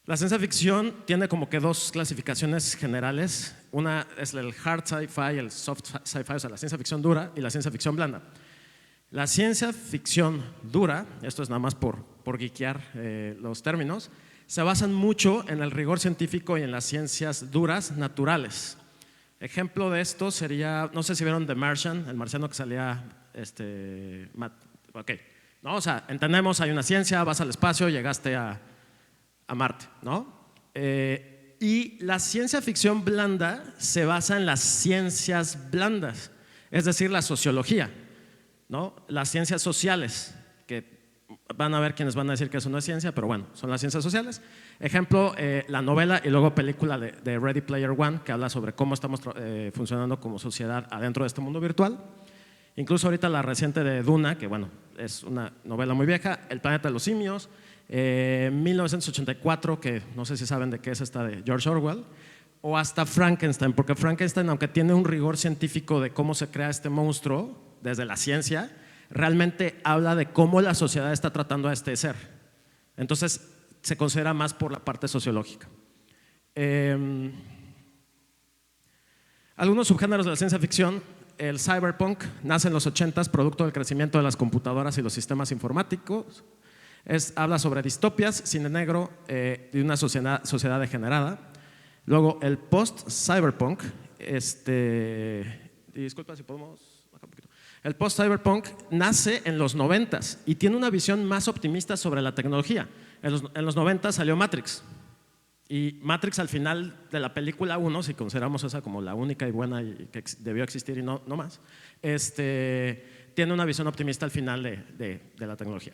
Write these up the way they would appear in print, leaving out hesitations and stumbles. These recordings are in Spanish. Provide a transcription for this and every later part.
La ciencia ficción tiene como que dos clasificaciones generales. Una es el hard sci-fi, el soft sci-fi, o sea, la ciencia ficción dura y la ciencia ficción blanda. La ciencia ficción dura, esto es nada más por geekear los términos, se basan mucho en el rigor científico y en las ciencias duras naturales. Ejemplo de esto sería, no sé si vieron The Martian, el marciano que salía, ok, ¿no? O sea, entendemos, hay una ciencia, vas al espacio, llegaste a Marte, ¿no? Y la ciencia ficción blanda se basa en las ciencias blandas, es decir, la sociología, ¿no? Las ciencias sociales, que van a ver quienes van a decir que eso no es ciencia, pero bueno, son las ciencias sociales. Ejemplo, la novela y luego película de Ready Player One, que habla sobre cómo estamos funcionando como sociedad adentro de este mundo virtual. Incluso ahorita la reciente de Duna, que bueno, es una novela muy vieja, El planeta de los simios, 1984, que no sé si saben de qué es esta de George Orwell, o hasta Frankenstein, porque Frankenstein, aunque tiene un rigor científico de cómo se crea este monstruo desde la ciencia, realmente habla de cómo la sociedad está tratando a este ser. Entonces se considera más por la parte sociológica. Algunos subgéneros de la ciencia ficción. El cyberpunk nace en los 80s, producto del crecimiento de las computadoras y los sistemas informáticos. Habla sobre distopias, cine negro, de una sociedad degenerada. Luego el post-cyberpunk, disculpa si podemos bajar un poquito. El post-cyberpunk nace en los 90s y tiene una visión más optimista sobre la tecnología. En los 90 salió Matrix. Y Matrix al final de la película 1, si consideramos esa como la única y buena y que debió existir y no más, tiene una visión optimista al final de la tecnología.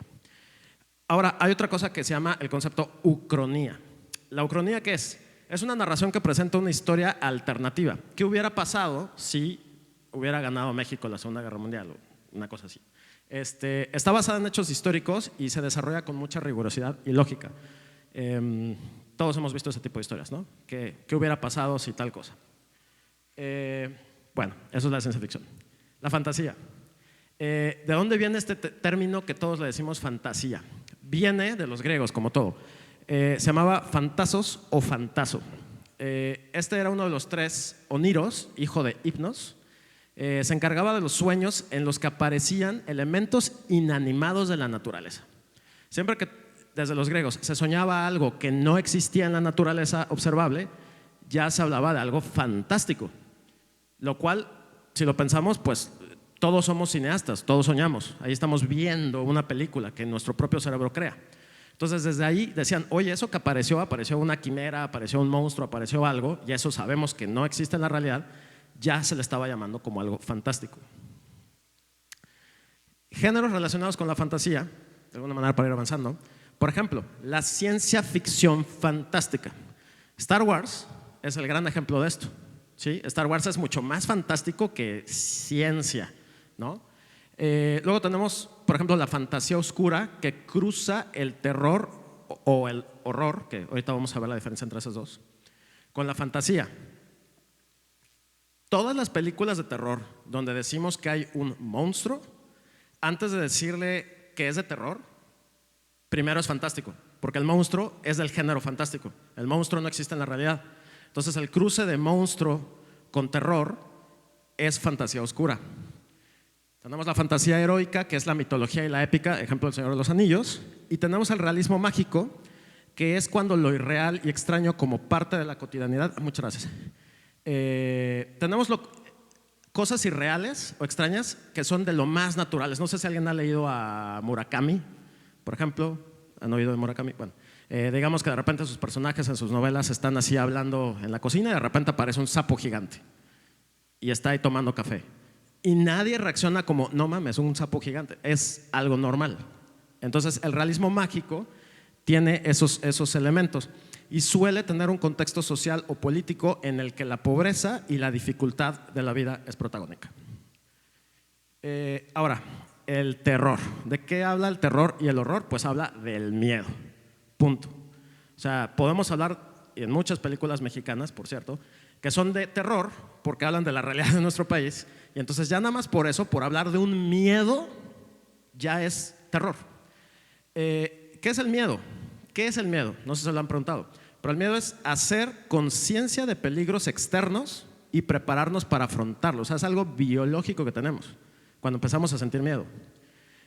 Ahora, hay otra cosa que se llama el concepto ucronía. ¿La ucronía qué es? Es una narración que presenta una historia alternativa. ¿Qué hubiera pasado si hubiera ganado México la Segunda Guerra Mundial o una cosa así? Está basada en hechos históricos y se desarrolla con mucha rigurosidad y lógica. Todos hemos visto ese tipo de historias, ¿no? ¿Qué hubiera pasado si tal cosa? Bueno, eso es la ciencia ficción. La fantasía. ¿De dónde viene este término que todos le decimos fantasía? Viene de los griegos, como todo. Se llamaba fantasos o fantaso. Este era uno de los tres Oniros, hijo de Hipnos. Se encargaba de los sueños en los que aparecían elementos inanimados de la naturaleza. Siempre que desde los griegos se soñaba algo que no existía en la naturaleza observable, ya se hablaba de algo fantástico. Lo cual, si lo pensamos, pues todos somos cineastas, todos soñamos. Ahí estamos viendo una película que nuestro propio cerebro crea. Entonces desde ahí decían, oye, eso que apareció una quimera, apareció un monstruo, apareció algo, y eso sabemos que no existe en la realidad, ya se le estaba llamando como algo fantástico. Géneros relacionados con la fantasía, de alguna manera para ir avanzando. Por ejemplo, la ciencia ficción fantástica. Star Wars es el gran ejemplo de esto, ¿sí? Star Wars es mucho más fantástico que ciencia, ¿no? Luego tenemos, por ejemplo, la fantasía oscura, que cruza el terror o el horror, que ahorita vamos a ver la diferencia entre esas dos, con la fantasía. Todas las películas de terror donde decimos que hay un monstruo, antes de decirle que es de terror, primero es fantástico, porque el monstruo es del género fantástico. El monstruo no existe en la realidad. Entonces el cruce de monstruo con terror es fantasía oscura. Tenemos la fantasía heroica, que es la mitología y la épica, ejemplo, El Señor de los Anillos. Y tenemos el realismo mágico, que es cuando lo irreal y extraño como parte de la cotidianidad. Muchas gracias. Tenemos cosas irreales o extrañas que son de lo más naturales. No sé si alguien ha leído a Murakami, por ejemplo. ¿Han oído de Murakami? Bueno, digamos que de repente sus personajes en sus novelas están así hablando en la cocina y de repente aparece un sapo gigante y está ahí tomando café. Y nadie reacciona como, no mames, un sapo gigante. Es algo normal. Entonces el realismo mágico tiene esos elementos y suele tener un contexto social o político en el que la pobreza y la dificultad de la vida es protagónica. Ahora, el terror. ¿De qué habla el terror y el horror? Pues habla del miedo, punto. O sea, podemos hablar, y en muchas películas mexicanas, por cierto, que son de terror porque hablan de la realidad de nuestro país, y entonces ya nada más por eso, por hablar de un miedo, ya es terror. ¿Qué es el miedo? ¿Qué es el miedo? No sé si se lo han preguntado, pero el miedo es hacer conciencia de peligros externos y prepararnos para afrontarlos. O sea, es algo biológico que tenemos cuando empezamos a sentir miedo.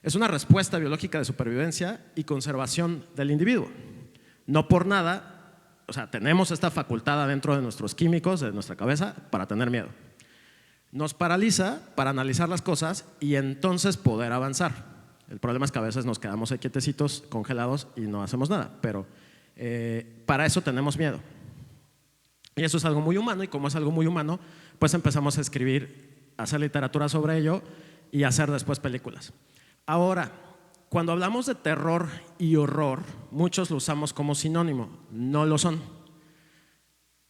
Es una respuesta biológica de supervivencia y conservación del individuo. No por nada, o sea, tenemos esta facultad dentro de nuestros químicos, de nuestra cabeza, para tener miedo. Nos paraliza para analizar las cosas y entonces poder avanzar. El problema es que a veces nos quedamos ahí quietecitos, congelados y no hacemos nada, pero para eso tenemos miedo. Y eso es algo muy humano, y como es algo muy humano, pues empezamos a escribir, a hacer literatura sobre ello y a hacer después películas. Ahora, cuando hablamos de terror y horror, muchos lo usamos como sinónimo, no lo son.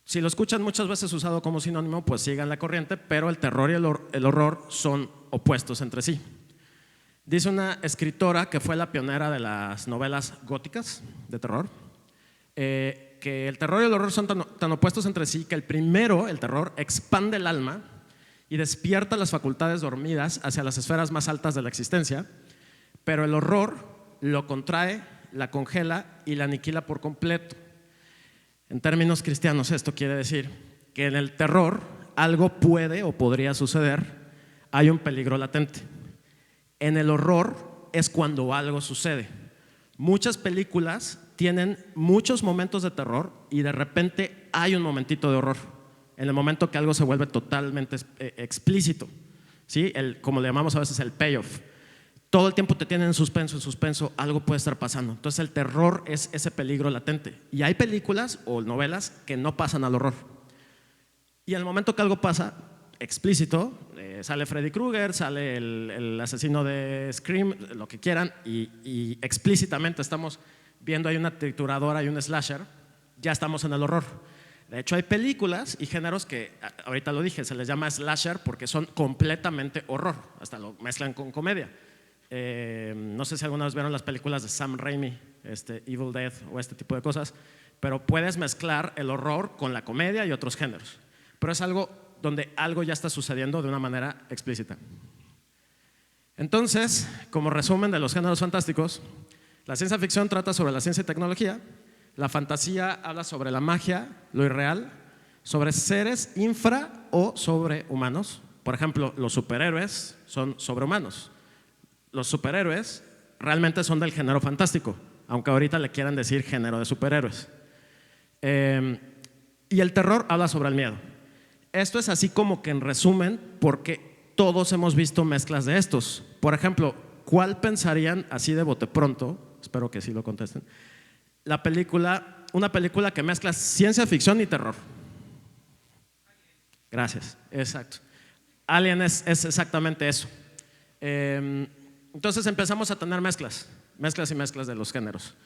Si lo escuchan muchas veces usado como sinónimo, pues sigan la corriente, pero el terror y el horror son opuestos entre sí. Dice una escritora que fue la pionera de las novelas góticas de terror, que el terror y el horror son tan opuestos entre sí que el primero, el terror, expande el alma y despierta las facultades dormidas hacia las esferas más altas de la existencia, pero el horror lo contrae, la congela y la aniquila por completo. En términos cristianos, esto quiere decir que en el terror algo puede o podría suceder, hay un peligro latente. En el horror es cuando algo sucede. Muchas películas tienen muchos momentos de terror y de repente hay un momentito de horror, en el momento que algo se vuelve totalmente explícito, ¿sí? Como le llamamos a veces el payoff. Todo el tiempo te tienen en suspenso, algo puede estar pasando. Entonces el terror es ese peligro latente. Y hay películas o novelas que no pasan al horror. Y en el momento que algo pasa, explícito, sale Freddy Krueger, sale el asesino de Scream, lo que quieran, y explícitamente estamos viendo hay una trituradora y un slasher, ya estamos en el horror. De hecho, hay películas y géneros que, ahorita lo dije, se les llama slasher porque son completamente horror, hasta lo mezclan con comedia. No sé si alguna vez vieron las películas de Sam Raimi, Evil Dead o este tipo de cosas, pero puedes mezclar el horror con la comedia y otros géneros. Pero es algo donde algo ya está sucediendo de una manera explícita. Entonces, como resumen de los géneros fantásticos, la ciencia ficción trata sobre la ciencia y tecnología, la fantasía habla sobre la magia, lo irreal, sobre seres infra o sobrehumanos. Por ejemplo, los superhéroes son sobrehumanos. Los superhéroes realmente son del género fantástico, aunque ahorita le quieran decir género de superhéroes. Y el terror habla sobre el miedo. Esto es así como que en resumen, porque todos hemos visto mezclas de estos. Por ejemplo, ¿cuál pensarían así de bote pronto? Espero que sí lo contesten. Una película que mezcla ciencia ficción y terror. Gracias, exacto. Alien es exactamente eso. Entonces empezamos a tener mezclas y mezclas de los géneros.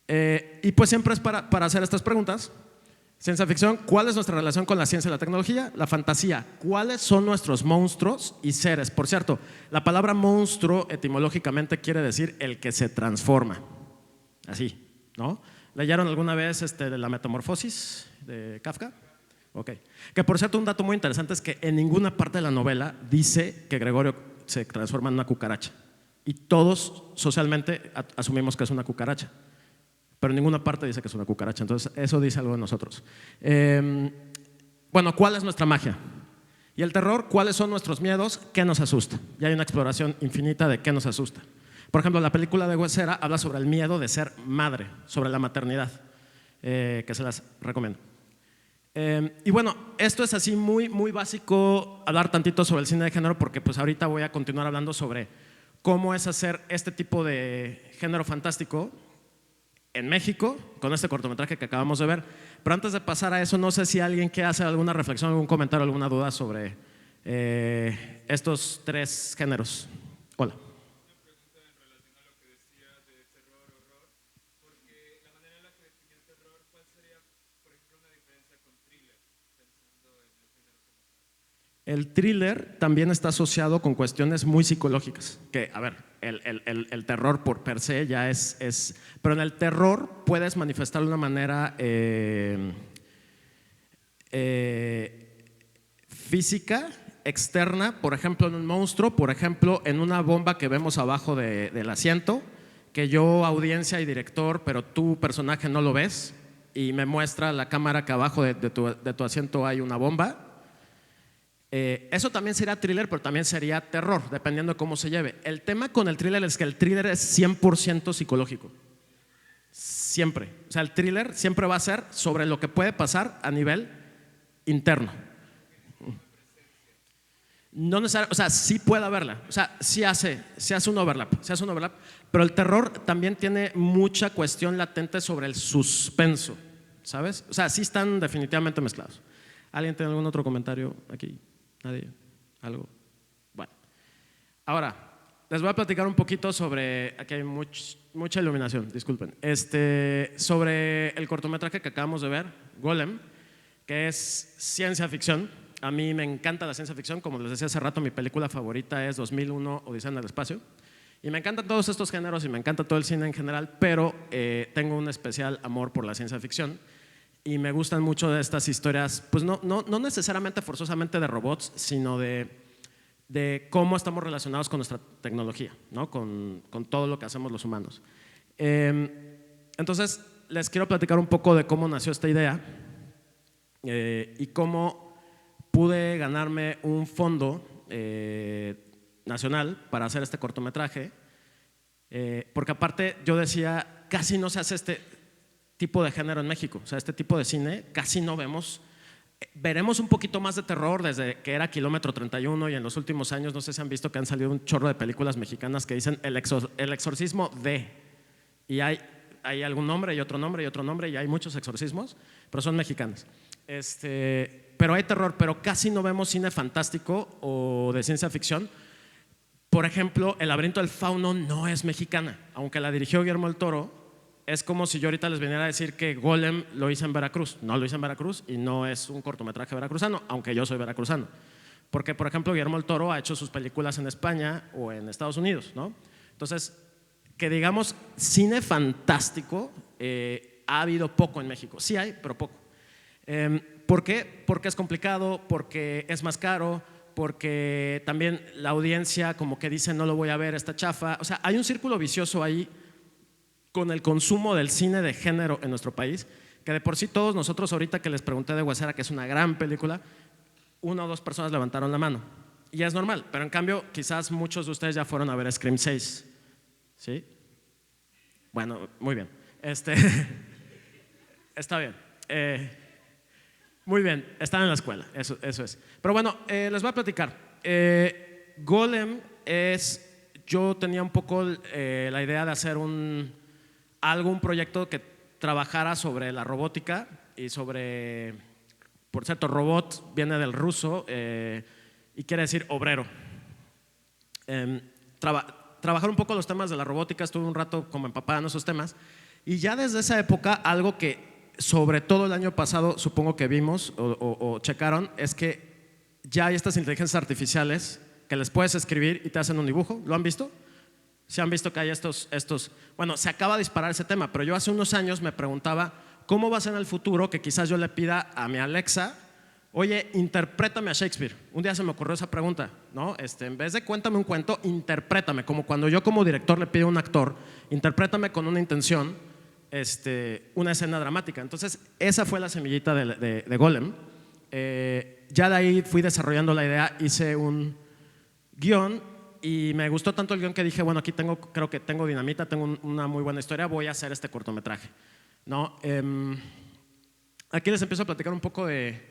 Y pues siempre es para hacer estas preguntas. Ciencia ficción, ¿cuál es nuestra relación con la ciencia y la tecnología? La fantasía, ¿cuáles son nuestros monstruos y seres? Por cierto, la palabra monstruo etimológicamente quiere decir el que se transforma. Así, ¿no? ¿Leyeron alguna vez de la Metamorfosis de Kafka? Ok. Que por cierto, un dato muy interesante es que en ninguna parte de la novela dice que Gregorio se transforma en una cucaracha. Y todos socialmente asumimos que es una cucaracha. Pero en ninguna parte dice que es una cucaracha. Entonces eso dice algo de nosotros. Bueno, ¿cuál es nuestra magia? Y el terror, ¿cuáles son nuestros miedos? ¿Qué nos asusta? Y hay una exploración infinita de qué nos asusta. Por ejemplo, la película de Huesera habla sobre el miedo de ser madre, sobre la maternidad, que se las recomiendo. Y bueno, esto es así muy, muy básico, hablar tantito sobre el cine de género, porque pues ahorita voy a continuar hablando sobre cómo es hacer este tipo de género fantástico en México, con este cortometraje que acabamos de ver. Pero antes de pasar a eso, no sé si alguien quiere hacer alguna reflexión, algún comentario, alguna duda sobre estos tres géneros. Hola. El thriller también está asociado con cuestiones muy psicológicas, que, a ver, el terror por per se ya es pero en el terror puedes manifestar de una manera física, externa, por ejemplo en un monstruo, por ejemplo en una bomba que vemos abajo del asiento, que yo, audiencia y director, pero tu personaje no lo ves, y me muestra la cámara que abajo de tu asiento hay una bomba. Eso también sería thriller, pero también sería terror, dependiendo de cómo se lleve. El tema con el thriller es que el thriller es 100% psicológico. Siempre. O sea, el thriller siempre va a ser sobre lo que puede pasar a nivel interno. No necesariamente, o sea, sí puede haberla, o sea, sí hace un overlap, pero el terror también tiene mucha cuestión latente sobre el suspenso, ¿sabes? O sea, sí están definitivamente mezclados. ¿Alguien tiene algún otro comentario aquí? ¿Nadie? ¿Algo? Bueno, ahora les voy a platicar un poquito sobre, aquí hay mucha iluminación, disculpen, sobre el cortometraje que acabamos de ver, Golem, que es ciencia ficción. A mí me encanta la ciencia ficción, como les decía hace rato, mi película favorita es 2001, Odisea en el espacio. Y me encantan todos estos géneros y me encanta todo el cine en general, pero tengo un especial amor por la ciencia ficción y me gustan mucho de estas historias, pues no necesariamente forzosamente de robots, sino de cómo estamos relacionados con nuestra tecnología, ¿no? con todo lo que hacemos los humanos. Entonces, les quiero platicar un poco de cómo nació esta idea y cómo pude ganarme un fondo nacional para hacer este cortometraje, porque aparte yo decía, casi no se hace este tipo de género en México, o sea, este tipo de cine casi no vemos. Veremos un poquito más de terror desde que era Kilómetro 31 y en los últimos años no sé si han visto que han salido un chorro de películas mexicanas que dicen el exorcismo de, y hay algún nombre y otro nombre y otro nombre y hay muchos exorcismos, pero son mexicanos. Pero hay terror, pero casi no vemos cine fantástico o de ciencia ficción. Por ejemplo, El laberinto del fauno no es mexicana, aunque la dirigió Guillermo del Toro. Es como si yo ahorita les viniera a decir que Golem lo hice en Veracruz. No lo hice en Veracruz y no es un cortometraje veracruzano, aunque yo soy veracruzano. Porque, por ejemplo, Guillermo del Toro ha hecho sus películas en España o en Estados Unidos, ¿no? Entonces, que digamos, cine fantástico ha habido poco en México. Sí hay, pero poco. ¿Por qué? Porque es complicado, porque es más caro, porque también la audiencia como que dice no lo voy a ver, está chafa. O sea, hay un círculo vicioso ahí con el consumo del cine de género en nuestro país, que de por sí todos nosotros ahorita que les pregunté de Huesera, que es una gran película, 1 o 2 personas levantaron la mano. Y es normal, pero en cambio quizás muchos de ustedes ya fueron a ver Scream 6. ¿Sí? Bueno, muy bien. Está bien. Muy bien, están en la escuela, eso es. Pero bueno, les voy a platicar. Golem yo tenía un poco la idea de hacer un proyecto que trabajara sobre la robótica y sobre, por cierto, robot viene del ruso y quiere decir obrero. Trabajar un poco los temas de la robótica, estuve un rato como empapada en esos temas y ya desde esa época algo que sobre todo el año pasado supongo que vimos o checaron es que ya hay estas inteligencias artificiales que les puedes escribir y te hacen un dibujo. ¿Lo han visto? ¿Se han visto que hay estos? Bueno, se acaba de disparar ese tema, pero yo hace unos años me preguntaba cómo va a ser en el futuro que quizás yo le pida a mi Alexa, oye, interprétame a Shakespeare. Un día se me ocurrió esa pregunta, ¿no? En vez de cuéntame un cuento, interprétame, como cuando yo como director le pido a un actor, interprétame con una intención, una escena dramática. Entonces esa fue la semillita de Golem. Ya de ahí fui desarrollando la idea, hice un guión y me gustó tanto el guión que dije, bueno, aquí creo que tengo dinamita, tengo una muy buena historia, voy a hacer este cortometraje, ¿no? Aquí les empiezo a platicar un poco de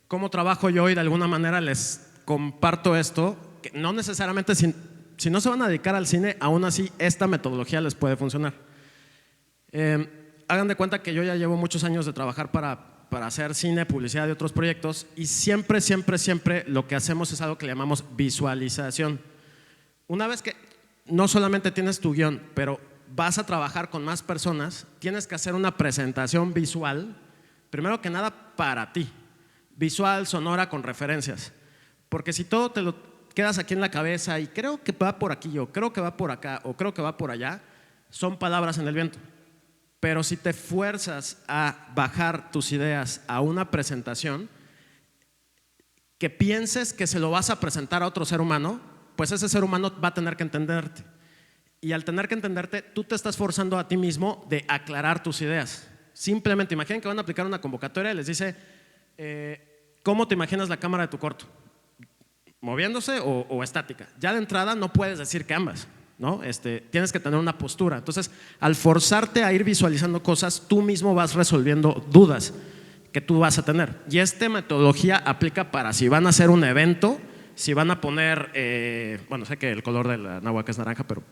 cómo trabajo yo y de alguna manera les comparto esto, que no necesariamente si no se van a dedicar al cine, aún así esta metodología les puede funcionar. Hagan de cuenta que yo ya llevo muchos años de trabajar para hacer cine, publicidad y otros proyectos y siempre lo que hacemos es algo que le llamamos visualización. Una vez que no solamente tienes tu guión, pero vas a trabajar con más personas, tienes que hacer una presentación visual, primero que nada para ti, visual, sonora, con referencias, porque si todo te lo quedas aquí en la cabeza y creo que va por aquí, o creo que va por acá, o creo que va por allá, son palabras en el viento. Pero si te fuerzas a bajar tus ideas a una presentación, que pienses que se lo vas a presentar a otro ser humano, pues ese ser humano va a tener que entenderte. Y al tener que entenderte, tú te estás forzando a ti mismo de aclarar tus ideas. Simplemente imaginen que van a aplicar una convocatoria y les dice, ¿cómo te imaginas la cámara de tu corto? ¿Moviéndose o estática? Ya de entrada no puedes decir que ambas, ¿no? Tienes que tener una postura. Entonces, al forzarte a ir visualizando cosas, tú mismo vas resolviendo dudas que tú vas a tener. Y esta metodología aplica para si van a hacer un evento, si van a poner, bueno, sé que el color de la náhuatl es naranja, pero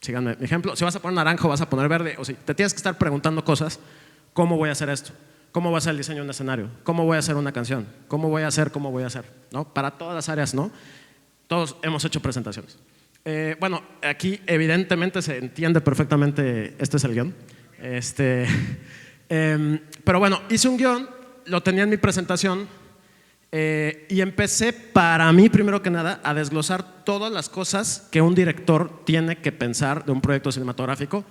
síganme mi ejemplo. Si vas a poner naranja o vas a poner verde, o si te tienes que estar preguntando cosas, ¿cómo voy a hacer esto? ¿Cómo va a ser el diseño de un escenario? ¿Cómo voy a hacer una canción? ¿Cómo voy a hacer? ¿No? Para todas las áreas, ¿no? Todos hemos hecho presentaciones. Bueno, aquí evidentemente se entiende perfectamente, este es el guión. Pero bueno, hice un guión, lo tenía en mi presentación y empecé para mí, primero que nada, a desglosar todas las cosas que un director tiene que pensar de un proyecto cinematográfico.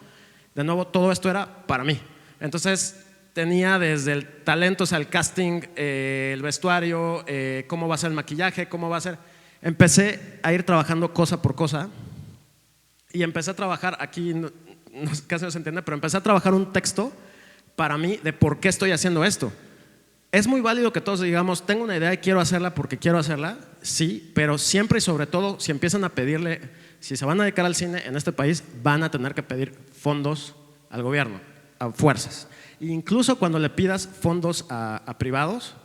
De nuevo, todo esto era para mí. Entonces, tenía desde el talento, o sea, el casting, el vestuario, cómo va a ser el maquillaje, cómo va a ser. Empecé a ir trabajando cosa por cosa y empecé a trabajar, aquí casi no se entiende, pero empecé a trabajar un texto para mí de por qué estoy haciendo esto. Es muy válido que todos digamos, tengo una idea y quiero hacerla porque quiero hacerla, sí, pero siempre y sobre todo, si empiezan a pedirle, si se van a dedicar al cine en este país, van a tener que pedir fondos al gobierno, a fuerzas. Incluso cuando le pidas fondos a privados,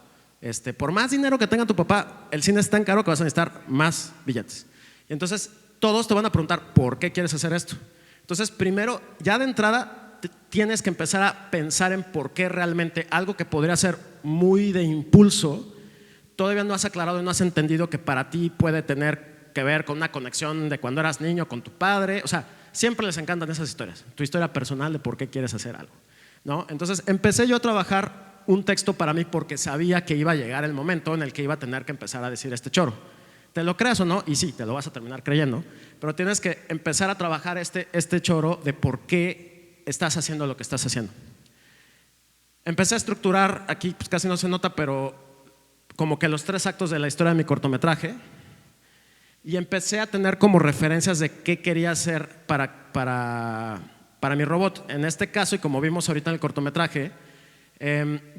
por más dinero que tenga tu papá, el cine es tan caro que vas a necesitar más billetes. Y entonces todos te van a preguntar, ¿por qué quieres hacer esto? Entonces primero, ya de entrada, tienes que empezar a pensar en por qué realmente algo que podría ser muy de impulso, todavía no has aclarado y no has entendido que para ti puede tener que ver con una conexión de cuando eras niño con tu padre. O sea, siempre les encantan esas historias, tu historia personal de por qué quieres hacer algo, ¿no? Entonces empecé yo a trabajar un texto para mí porque sabía que iba a llegar el momento en el que iba a tener que empezar a decir este choro. ¿Te lo creas o no? Y sí, te lo vas a terminar creyendo, pero tienes que empezar a trabajar este choro de por qué estás haciendo lo que estás haciendo. Empecé a estructurar, aquí pues casi no se nota, pero como que los 3 actos de la historia de mi cortometraje, y empecé a tener como referencias de qué quería hacer para mi robot. En este caso, y como vimos ahorita en el cortometraje,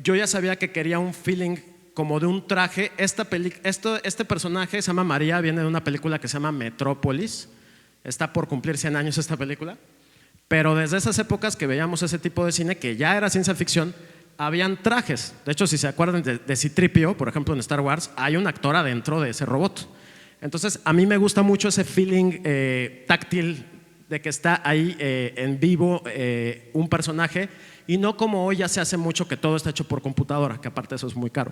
yo ya sabía que quería un feeling como de un traje. Este personaje se llama María, viene de una película que se llama Metrópolis. Está por cumplir 100 años esta película. Pero desde esas épocas que veíamos ese tipo de cine, que ya era ciencia ficción, habían trajes. De hecho, si se acuerdan de C-3PO, por ejemplo, en Star Wars, hay un actor adentro de ese robot. Entonces, a mí me gusta mucho ese feeling táctil de que está ahí en vivo un personaje, y no como hoy ya se hace mucho que todo está hecho por computadora, que aparte eso es muy caro.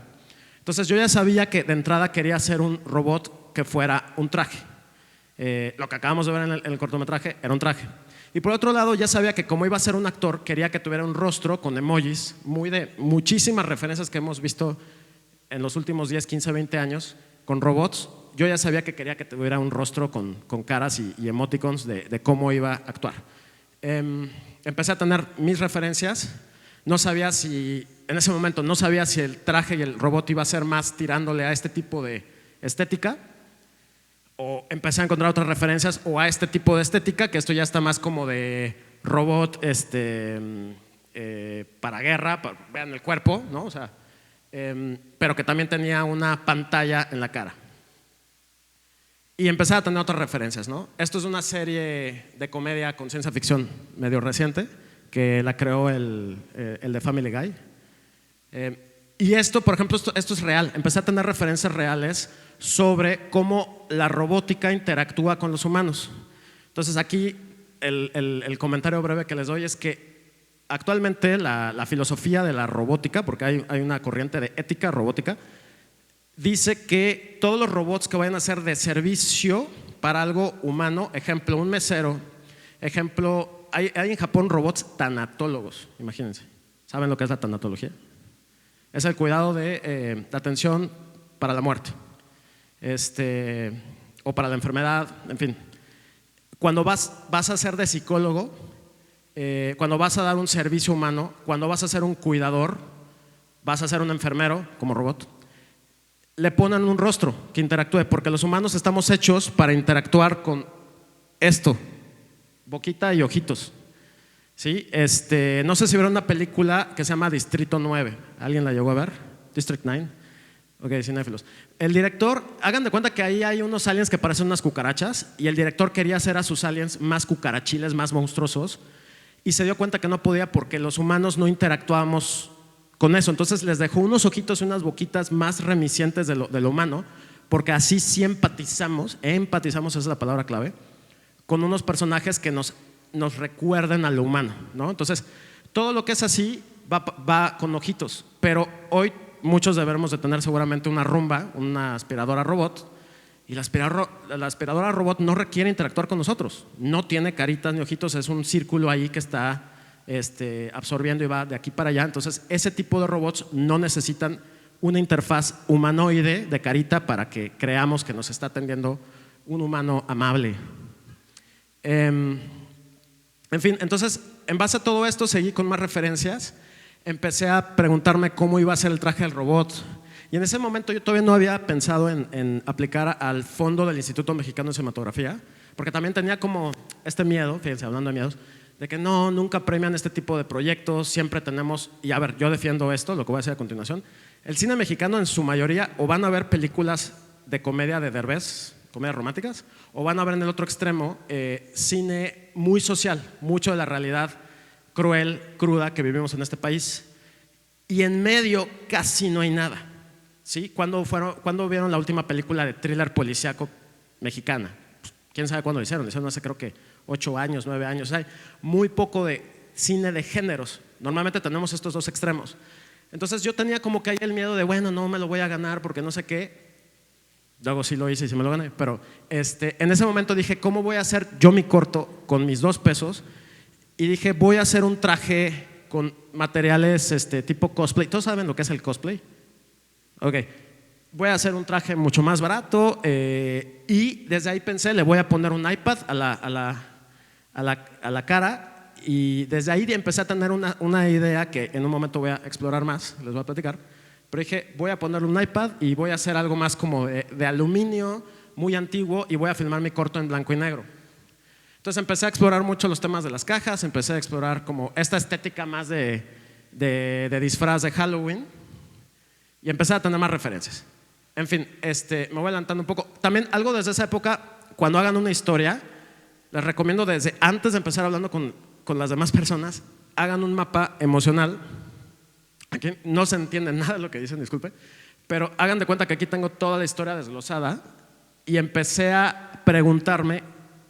Entonces yo ya sabía que de entrada quería hacer un robot que fuera un traje. Lo que acabamos de ver en el cortometraje era un traje. Y por otro lado ya sabía que como iba a ser un actor, quería que tuviera un rostro con emojis, muchísimas referencias que hemos visto en los últimos 10, 15, 20 años con robots. Yo ya sabía que quería que tuviera un rostro con caras y emoticons de cómo iba a actuar. Empecé a tener mis referencias. No sabía si, en ese momento, no sabía si el traje y el robot iba a ser más tirándole a este tipo de estética, o empecé a encontrar otras referencias o a este tipo de estética, que esto ya está más como de robot para guerra, vean el cuerpo, ¿no? O sea, pero que también tenía una pantalla en la cara. Y empecé a tener otras referencias, ¿no? Esto es una serie de comedia con ciencia ficción medio reciente, que la creó el de Family Guy. Y esto, por ejemplo, esto es real. Empecé a tener referencias reales sobre cómo la robótica interactúa con los humanos. Entonces aquí el comentario breve que les doy es que actualmente la filosofía de la robótica, porque hay una corriente de ética robótica, dice que todos los robots que vayan a ser de servicio para algo humano, ejemplo, un mesero, ejemplo, hay en Japón robots tanatólogos, imagínense. ¿Saben lo que es la tanatología? Es el cuidado de la atención para la muerte, o para la enfermedad, en fin. Cuando vas a ser de psicólogo, cuando vas a dar un servicio humano, cuando vas a ser un cuidador, vas a ser un enfermero como robot, le ponen un rostro que interactúe, porque los humanos estamos hechos para interactuar con esto boquita y ojitos. ¿Sí? No sé si vieron una película que se llama Distrito 9. ¿Alguien la llegó a ver? District 9. Ok, cinéfilos. El director, hagan de cuenta que ahí hay unos aliens que parecen unas cucarachas y el director quería hacer a sus aliens más cucarachiles, más monstruosos y se dio cuenta que no podía porque los humanos no interactuábamos con eso. Entonces les dejó unos ojitos y unas boquitas más remisientes de lo humano, porque así sí empatizamos, esa es la palabra clave, con unos personajes que nos recuerden a lo humano, ¿no? Entonces, todo lo que es así va con ojitos, pero hoy muchos debemos de tener seguramente una Roomba, una aspiradora robot, y la aspiradora robot no requiere interactuar con nosotros, no tiene caritas ni ojitos, es un círculo ahí que está absorbiendo y va de aquí para allá. Entonces ese tipo de robots no necesitan una interfaz humanoide de carita para que creamos que nos está atendiendo un humano amable. En fin, entonces en base a todo esto seguí con más referencias. Empecé a preguntarme cómo iba a ser el traje del robot y en ese momento yo todavía no había pensado en aplicar al fondo del Instituto Mexicano de Cinematografía, porque también tenía como este miedo, fíjense, hablando de miedos, de que nunca premian este tipo de proyectos, siempre tenemos, y a ver, yo defiendo esto, lo que voy a decir a continuación, el cine mexicano en su mayoría o van a ver películas de comedia de Derbez, comedias románticas, o van a ver en el otro extremo cine muy social, mucho de la realidad cruel, cruda que vivimos en este país, y en medio casi no hay nada. ¿Sí? ¿Cuándo vieron la última película de thriller policíaco mexicana? Pues, ¿quién sabe cuándo lo hicieron? Lo hicieron hace creo que 8 años, 9 años. Hay muy poco de cine de géneros. Normalmente tenemos estos dos extremos. Entonces yo tenía como que ahí el miedo de, bueno, no me lo voy a ganar porque no sé qué. Luego sí lo hice y sí me lo gané. Pero en ese momento dije, ¿cómo voy a hacer yo mi corto con mis 2 pesos? Y dije, voy a hacer un traje con materiales tipo cosplay. ¿Todos saben lo que es el cosplay? Ok, voy a hacer un traje mucho más barato y desde ahí pensé, le voy a poner un iPad a la cara y desde ahí empecé a tener una idea que en un momento voy a explorar más, les voy a platicar, pero dije, voy a ponerle un iPad y voy a hacer algo más como de aluminio, muy antiguo y voy a filmar mi corto en blanco y negro. Entonces empecé a explorar mucho los temas de las cajas, empecé a explorar como esta estética más de disfraz de Halloween y empecé a tener más referencias. En fin, me voy adelantando un poco. También algo desde esa época, cuando hagan una historia, les recomiendo desde antes de empezar hablando con las demás personas, hagan un mapa emocional. Aquí no se entiende nada de lo que dicen, disculpe, pero hagan de cuenta que aquí tengo toda la historia desglosada y empecé a preguntarme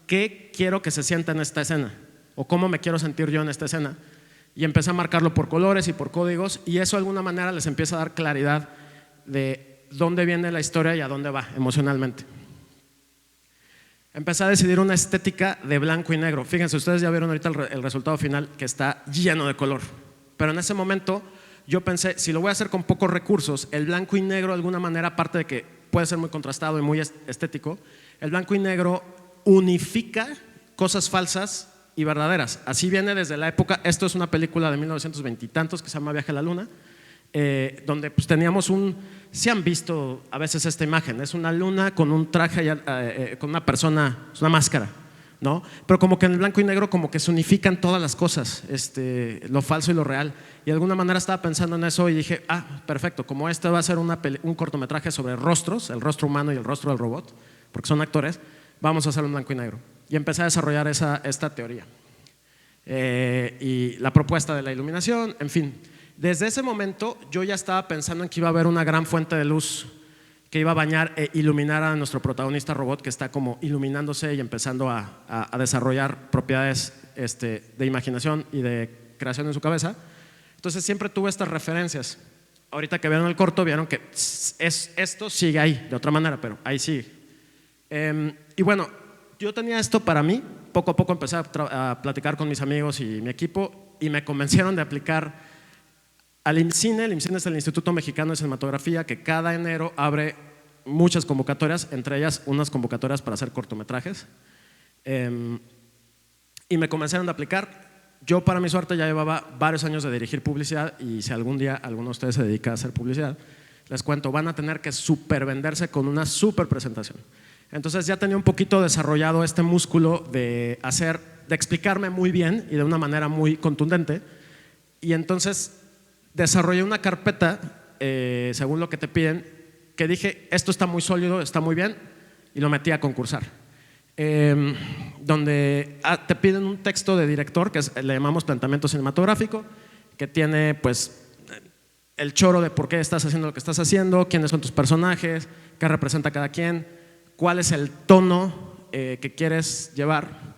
qué quiero que se sienta en esta escena o cómo me quiero sentir yo en esta escena. Y empecé a marcarlo por colores y por códigos y eso de alguna manera les empieza a dar claridad de dónde viene la historia y a dónde va emocionalmente. Empecé a decidir una estética de blanco y negro. Fíjense, ustedes ya vieron ahorita el resultado final que está lleno de color, pero en ese momento yo pensé, si lo voy a hacer con pocos recursos, el blanco y negro de alguna manera, aparte de que puede ser muy contrastado y muy estético, el blanco y negro unifica cosas falsas y verdaderas. Así viene desde la época, esto es una película de 1920 y tantos que se llama Viaje a la Luna, donde pues teníamos si han visto a veces esta imagen, es una luna con un traje, con una persona, es una máscara, ¿no? Pero como que en el blanco y negro como que se unifican todas las cosas, lo falso y lo real. Y de alguna manera estaba pensando en eso y dije, perfecto, como va a ser un cortometraje sobre rostros, el rostro humano y el rostro del robot, porque son actores, vamos a hacerlo en blanco y negro. Y empecé a desarrollar esta teoría y la propuesta de la iluminación, en fin. Desde ese momento yo ya estaba pensando en que iba a haber una gran fuente de luz que iba a bañar e iluminar a nuestro protagonista robot que está como iluminándose y empezando a desarrollar propiedades de imaginación y de creación en su cabeza. Entonces siempre tuve estas referencias. Ahorita que vieron el corto vieron que esto sigue ahí, de otra manera, pero ahí sigue. Y bueno, yo tenía esto para mí, poco a poco empecé a platicar con mis amigos y mi equipo y me convencieron de aplicar al IMCINE. El IMCINE es el Instituto Mexicano de Cinematografía que cada enero abre muchas convocatorias, entre ellas unas convocatorias para hacer cortometrajes y me convencieron de aplicar. Yo para mi suerte ya llevaba varios años de dirigir publicidad y si algún día alguno de ustedes se dedica a hacer publicidad, les cuento, van a tener que supervenderse con una super presentación. Entonces ya tenía un poquito desarrollado este músculo de hacer de explicarme muy bien y de una manera muy contundente. Y entonces desarrollé una carpeta, según lo que te piden, que dije, esto está muy sólido, está muy bien, y lo metí a concursar. Donde te piden un texto de director, que le llamamos planteamiento cinematográfico, que tiene pues el choro de por qué estás haciendo lo que estás haciendo, quiénes son tus personajes, qué representa cada quien, cuál es el tono que quieres llevar.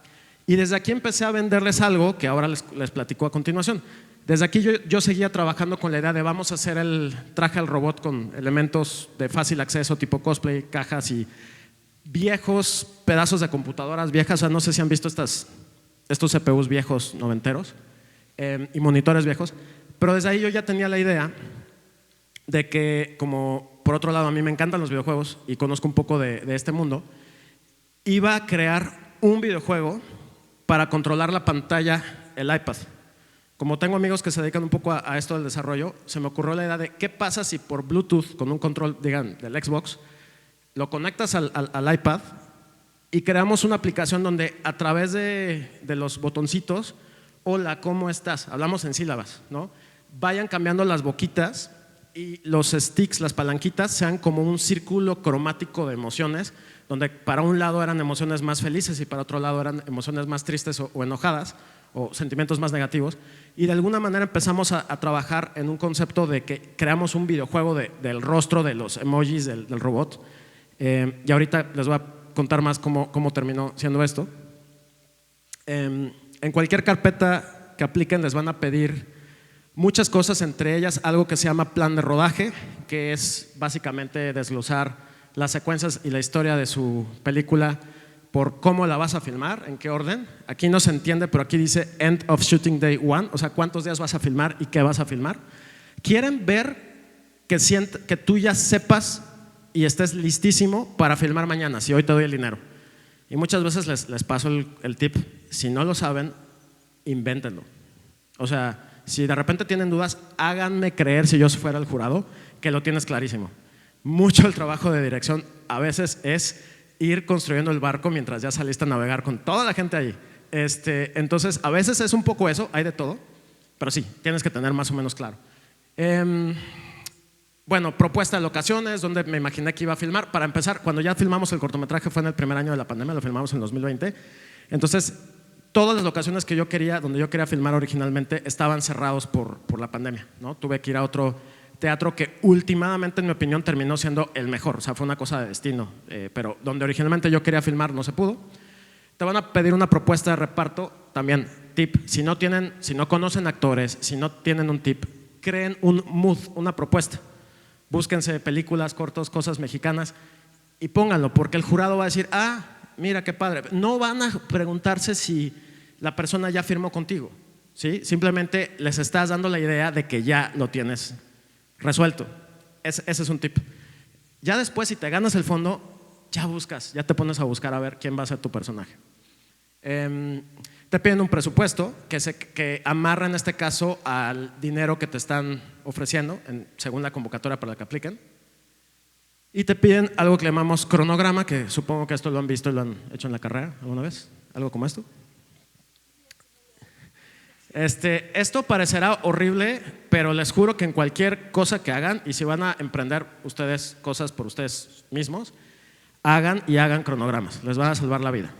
Y desde aquí empecé a venderles algo que ahora les platico a continuación. Desde aquí yo seguía trabajando con la idea de vamos a hacer el traje al robot con elementos de fácil acceso tipo cosplay, cajas y viejos pedazos de computadoras viejas. O sea, no sé si han visto estos CPUs viejos noventeros y monitores viejos, pero desde ahí yo ya tenía la idea de que, como por otro lado a mí me encantan los videojuegos y conozco un poco de este mundo, iba a crear un videojuego para controlar la pantalla, el iPad. Como tengo amigos que se dedican un poco a esto del desarrollo, se me ocurrió la idea de qué pasa si por Bluetooth, con un control, digan, del Xbox, lo conectas al iPad y creamos una aplicación donde a través de los botoncitos, hola, ¿cómo estás? Hablamos en sílabas, ¿no? Vayan cambiando las boquitas y los sticks, las palanquitas, sean como un círculo cromático de emociones, donde para un lado eran emociones más felices y para otro lado eran emociones más tristes o enojadas o sentimientos más negativos. Y de alguna manera empezamos a trabajar en un concepto de que creamos un videojuego del rostro, de los emojis del robot. Y ahorita les voy a contar más cómo terminó siendo esto. En cualquier carpeta que apliquen les van a pedir muchas cosas, entre ellas algo que se llama plan de rodaje, que es básicamente desglosar las secuencias y la historia de su película por cómo la vas a filmar, en qué orden. Aquí no se entiende, pero aquí dice End of Shooting Day 1, o sea, cuántos días vas a filmar y qué vas a filmar. Quieren ver que tú ya sepas y estés listísimo para filmar mañana, si hoy te doy el dinero. Y muchas veces les paso el tip, si no lo saben, invéntenlo. O sea, si de repente tienen dudas, háganme creer, si yo fuera el jurado, que lo tienes clarísimo. Mucho el trabajo de dirección a veces es ir construyendo el barco mientras ya saliste a navegar con toda la gente ahí. Entonces, a veces es un poco eso, hay de todo, pero sí, tienes que tener más o menos claro. Bueno, propuesta de locaciones, donde me imaginé que iba a filmar. Para empezar, cuando ya filmamos el cortometraje fue en el primer año de la pandemia, lo filmamos en 2020. Entonces, todas las locaciones que yo quería, donde yo quería filmar originalmente, estaban cerrados por la pandemia, ¿no? Tuve que ir a otro teatro que últimamente, en mi opinión, terminó siendo el mejor. O sea, fue una cosa de destino, pero donde originalmente yo quería filmar no se pudo. Te van a pedir una propuesta de reparto, también tip, si no conocen actores, si no tienen un tip, creen un mood, una propuesta. Búsquense películas, cortos, cosas mexicanas y pónganlo, porque el jurado va a decir, ah, mira qué padre. No van a preguntarse si la persona ya firmó contigo, ¿sí? Simplemente les estás dando la idea de que ya lo tienes resuelto. Ese es un tip. Ya después, si te ganas el fondo, ya te pones a buscar a ver quién va a ser tu personaje. Te piden un presupuesto que amarra en este caso al dinero que te están ofreciendo según la convocatoria para la que apliquen. Y te piden algo que le llamamos cronograma, que supongo que esto lo han visto y lo han hecho en la carrera alguna vez, algo como esto. Esto parecerá horrible, pero les juro que en cualquier cosa que hagan, y si van a emprender ustedes cosas por ustedes mismos, hagan cronogramas, les van a salvar la vida.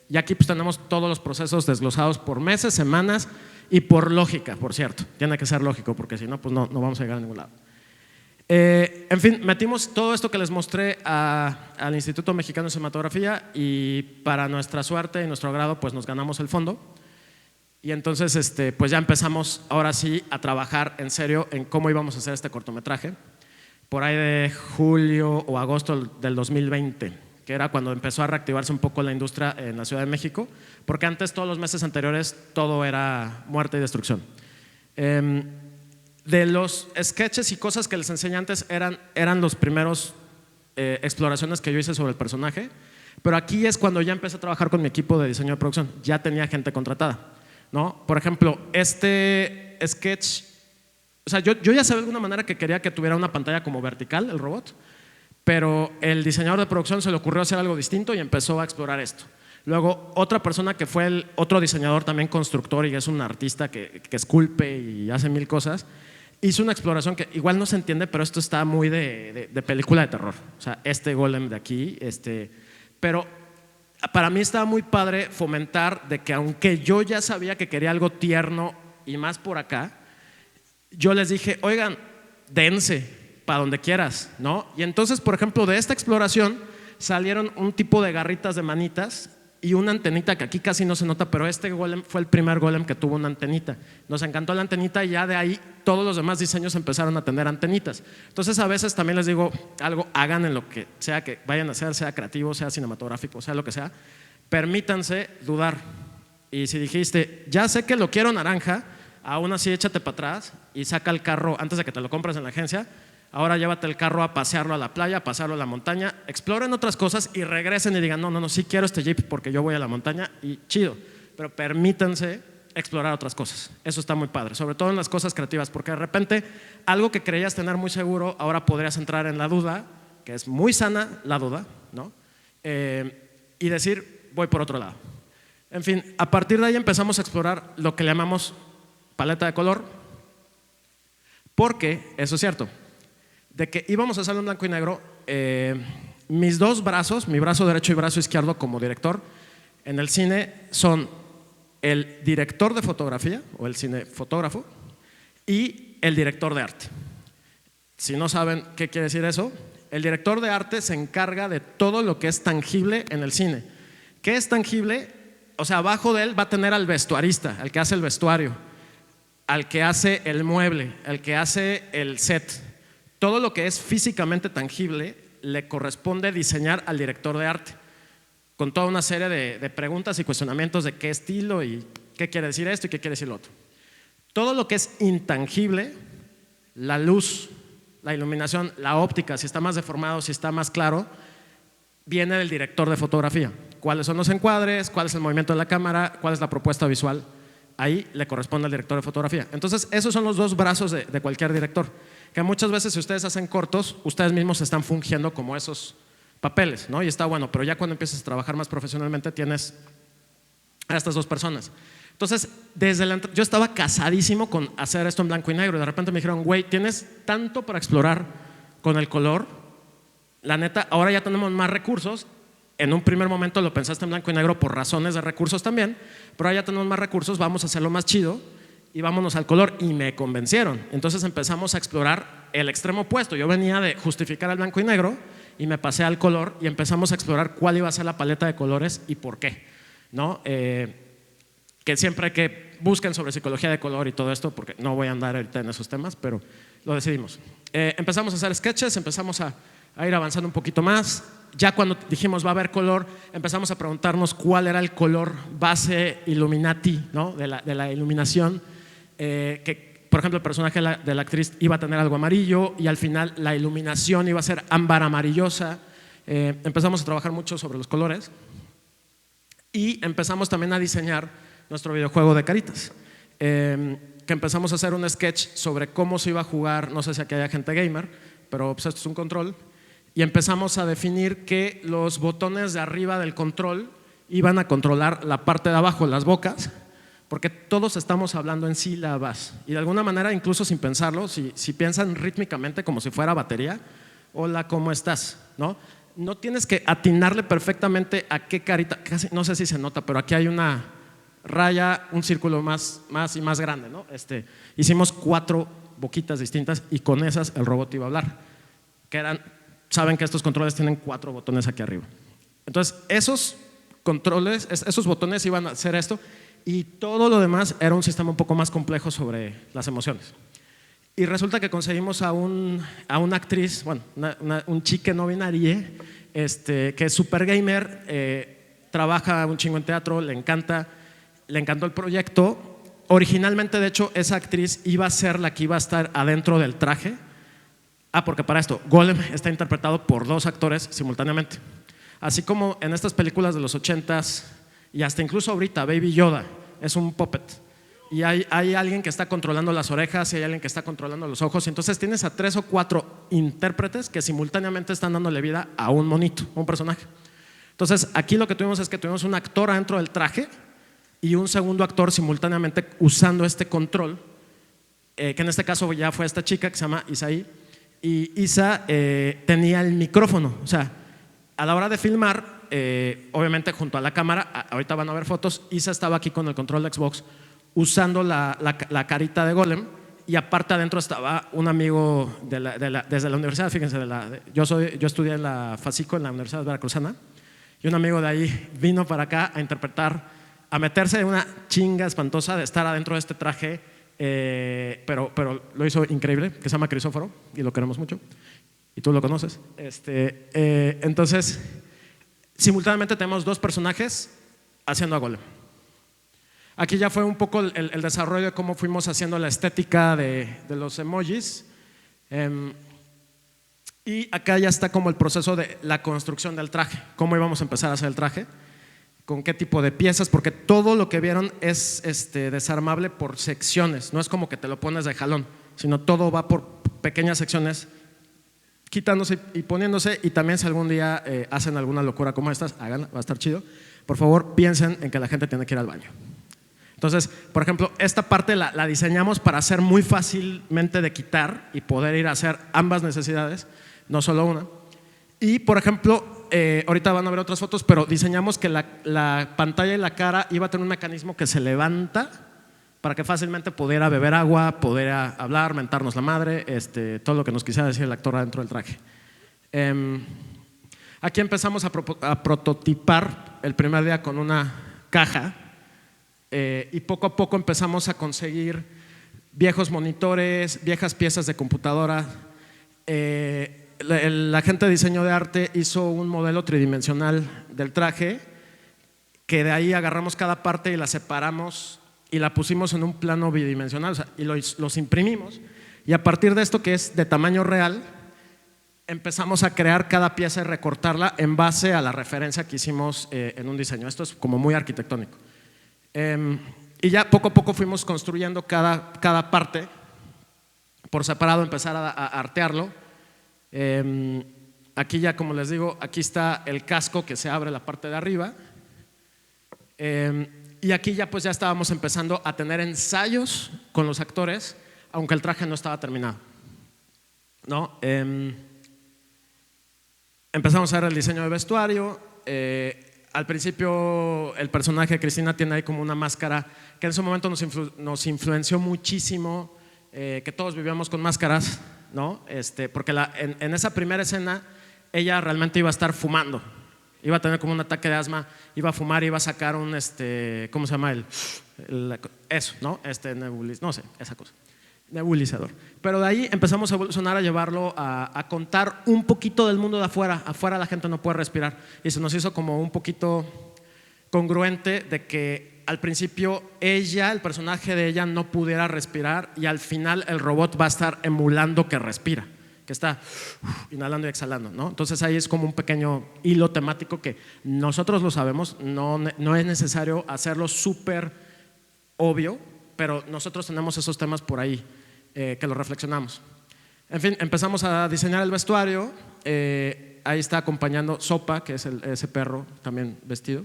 Y aquí pues tenemos todos los procesos desglosados por meses, semanas y por lógica, por cierto. Tiene que ser lógico, porque si no, pues no vamos a llegar a ningún lado. En fin, metimos todo esto que les mostré al Instituto Mexicano de Cinematografía y para nuestra suerte y nuestro agrado, pues nos ganamos el fondo. Y entonces pues ya empezamos ahora sí a trabajar en serio en cómo íbamos a hacer este cortometraje. Por ahí de julio o agosto del 2020, que era cuando empezó a reactivarse un poco la industria en la Ciudad de México, porque antes, todos los meses anteriores, todo era muerte y destrucción. De los sketches y cosas que les enseñé antes eran los primeros exploraciones que yo hice sobre el personaje, pero aquí es cuando ya empecé a trabajar con mi equipo de diseño de producción, ya tenía gente contratada, ¿no? Por ejemplo, este sketch, o sea, yo ya sabía de alguna manera que quería que tuviera una pantalla como vertical, el robot, pero el diseñador de producción se le ocurrió hacer algo distinto y empezó a explorar esto. Luego, otra persona que fue el otro diseñador, también constructor y es un artista que esculpe y hace mil cosas, hizo una exploración que igual no se entiende, pero esto está muy de película de terror. O sea, este golem de aquí, pero para mí estaba muy padre fomentar de que aunque yo ya sabía que quería algo tierno y más por acá, yo les dije, oigan, dense para donde quieras, ¿no? Y entonces, por ejemplo, de esta exploración salieron un tipo de garritas de manitas y una antenita que aquí casi no se nota, pero este golem fue el primer golem que tuvo una antenita. Nos encantó la antenita y ya de ahí todos los demás diseños empezaron a tener antenitas. Entonces a veces también les digo algo, hagan en lo que sea que vayan a hacer, sea creativo, sea cinematográfico, sea lo que sea, permítanse dudar. Y si dijiste, ya sé que lo quiero naranja, aún así échate para atrás y saca el carro antes de que te lo compres en la agencia. Ahora llévate el carro a pasearlo a la playa, a pasearlo a la montaña, exploren otras cosas y regresen y digan, no, sí quiero este Jeep porque yo voy a la montaña y chido, pero permítanse explorar otras cosas. Eso está muy padre, sobre todo en las cosas creativas, porque de repente algo que creías tener muy seguro, ahora podrías entrar en la duda, que es muy sana la duda, ¿no? Y decir, voy por otro lado. En fin, a partir de ahí empezamos a explorar lo que llamamos paleta de color, porque, eso es cierto, de que íbamos a hacerlo en blanco y negro, mis dos brazos, mi brazo derecho y brazo izquierdo como director en el cine son el director de fotografía o el cinefotógrafo y el director de arte. Si no saben qué quiere decir eso, el director de arte se encarga de todo lo que es tangible en el cine. ¿Qué es tangible? O sea, abajo de él va a tener al vestuarista, al que hace el vestuario, al que hace el mueble, al que hace el set. Todo lo que es físicamente tangible le corresponde diseñar al director de arte, con toda una serie de preguntas y cuestionamientos de qué estilo y qué quiere decir esto y qué quiere decir lo otro. Todo lo que es intangible, la luz, la iluminación, la óptica, si está más deformado, si está más claro, viene del director de fotografía. ¿Cuáles son los encuadres? ¿Cuál es el movimiento de la cámara? ¿Cuál es la propuesta visual? Ahí le corresponde al director de fotografía. Entonces, esos son los dos brazos de cualquier director, que muchas veces si ustedes hacen cortos, ustedes mismos están fungiendo como esos papeles, ¿no? Y está bueno, pero ya cuando empiezas a trabajar más profesionalmente tienes a estas dos personas. Entonces, yo estaba casadísimo con hacer esto en blanco y negro y de repente me dijeron, güey, tienes tanto para explorar con el color, la neta, ahora ya tenemos más recursos. En un primer momento lo pensaste en blanco y negro por razones de recursos también, pero ahora ya tenemos más recursos, vamos a hacerlo más chido y vámonos al color, y me convencieron. Entonces empezamos a explorar el extremo opuesto. Yo venía de justificar el blanco y negro y me pasé al color y empezamos a explorar cuál iba a ser la paleta de colores y por qué, ¿no? Que siempre hay que busquen sobre psicología de color y todo esto, porque no voy a andar ahorita en esos temas, pero lo decidimos. Empezamos a hacer sketches, empezamos a ir avanzando un poquito más. Ya cuando dijimos va a haber color, empezamos a preguntarnos cuál era el color base Illuminati, ¿no? de la iluminación, que por ejemplo el personaje de la actriz iba a tener algo amarillo y al final la iluminación iba a ser ámbar amarillosa. Empezamos a trabajar mucho sobre los colores y empezamos también a diseñar nuestro videojuego de caritas, que empezamos a hacer un sketch sobre cómo se iba a jugar. No sé si aquí hay gente gamer, pero pues esto es un control. Y empezamos a definir que los botones de arriba del control iban a controlar la parte de abajo, las bocas, porque todos estamos hablando en sílabas y de alguna manera, incluso sin pensarlo, si piensan rítmicamente como si fuera batería, hola, ¿cómo estás? No tienes que atinarle perfectamente a qué carita, casi, no sé si se nota, pero aquí hay una raya, un círculo más y más grande, ¿no? Hicimos 4 boquitas distintas y con esas el robot iba a hablar, saben que estos controles tienen 4 botones aquí arriba. Entonces esos controles, esos botones iban a hacer esto y todo lo demás era un sistema un poco más complejo sobre las emociones. Y resulta que conseguimos a una actriz, bueno, un chique no binario, que es super gamer, trabaja un chingo en teatro, le encantó el proyecto. Originalmente, de hecho, esa actriz iba a ser la que iba a estar adentro del traje. Porque para esto, Golem está interpretado por 2 actores simultáneamente. Así como en estas películas de los 80s y hasta incluso ahorita, Baby Yoda es un puppet. Y hay alguien que está controlando las orejas y hay alguien que está controlando los ojos. Y entonces tienes a 3 o 4 intérpretes que simultáneamente están dándole vida a un monito, a un personaje. Entonces, aquí lo que tuvimos es que tuvimos un actor adentro del traje y un segundo actor simultáneamente usando este control, que en este caso ya fue esta chica que se llama Isaí. Y Isa tenía el micrófono, o sea, a la hora de filmar, obviamente junto a la cámara, ahorita van a ver fotos, Isa estaba aquí con el control de Xbox usando la carita de Golem, y aparte adentro estaba un amigo desde la universidad, fíjense, yo estudié en la FACICO, en la Universidad Veracruzana, y un amigo de ahí vino para acá a interpretar, a meterse en una chinga espantosa de estar adentro de este traje, pero lo hizo increíble, que se llama Crisóforo, y lo queremos mucho, y tú lo conoces. Entonces, simultáneamente tenemos dos personajes haciendo a Golem. Aquí ya fue un poco el desarrollo de cómo fuimos haciendo la estética de los emojis. Y acá ya está como el proceso de la construcción del traje, cómo íbamos a empezar a hacer el traje, con qué tipo de piezas, porque todo lo que vieron es desarmable por secciones, no es como que te lo pones de jalón, sino todo va por pequeñas secciones, quitándose y poniéndose. Y también si algún día hacen alguna locura como estas, háganla, va a estar chido. Por favor, piensen en que la gente tiene que ir al baño. Entonces, por ejemplo, esta parte la diseñamos para ser muy fácilmente de quitar y poder ir a hacer ambas necesidades, no solo una. Y, por ejemplo, ahorita van a ver otras fotos, pero diseñamos que la pantalla y la cara iba a tener un mecanismo que se levanta para que fácilmente pudiera beber agua, pudiera hablar, mentarnos la madre, todo lo que nos quisiera decir el actor adentro del traje. Aquí empezamos a prototipar el primer día con una caja, y poco a poco empezamos a conseguir viejos monitores, viejas piezas de computadora. La gente de diseño de arte hizo un modelo tridimensional del traje, que de ahí agarramos cada parte y la separamos y la pusimos en un plano bidimensional, o sea, y los imprimimos, y a partir de esto, que es de tamaño real, empezamos a crear cada pieza y recortarla en base a la referencia que hicimos en un diseño. Esto es como muy arquitectónico. Y ya poco a poco fuimos construyendo cada parte por separado, empezar a artearlo. Aquí ya, como les digo, aquí está el casco que se abre la parte de arriba, y aquí ya pues ya estábamos empezando a tener ensayos con los actores, aunque el traje no estaba terminado, ¿no? Empezamos a ver el diseño de vestuario. Al principio el personaje de Cristina tiene ahí como una máscara que en ese momento nos influenció muchísimo, que todos vivíamos con máscaras, ¿no? Porque en esa primera escena ella realmente iba a estar fumando, iba a tener como un ataque de asma, iba a fumar, iba a sacar un, ¿cómo se llama? Eso, ¿no? No sé, esa cosa, nebulizador. Pero de ahí empezamos a evolucionar, a llevarlo a contar un poquito del mundo de afuera. Afuera la gente no puede respirar, y se nos hizo como un poquito congruente de que al principio ella, el personaje de ella, no pudiera respirar, y al final el robot va a estar emulando que respira, que está inhalando y exhalando, ¿no? Entonces ahí es como un pequeño hilo temático que nosotros lo sabemos, no es necesario hacerlo súper obvio, pero nosotros tenemos esos temas por ahí que lo reflexionamos. En fin, empezamos a diseñar el vestuario. Ahí está acompañando Sopa, que es ese perro también vestido.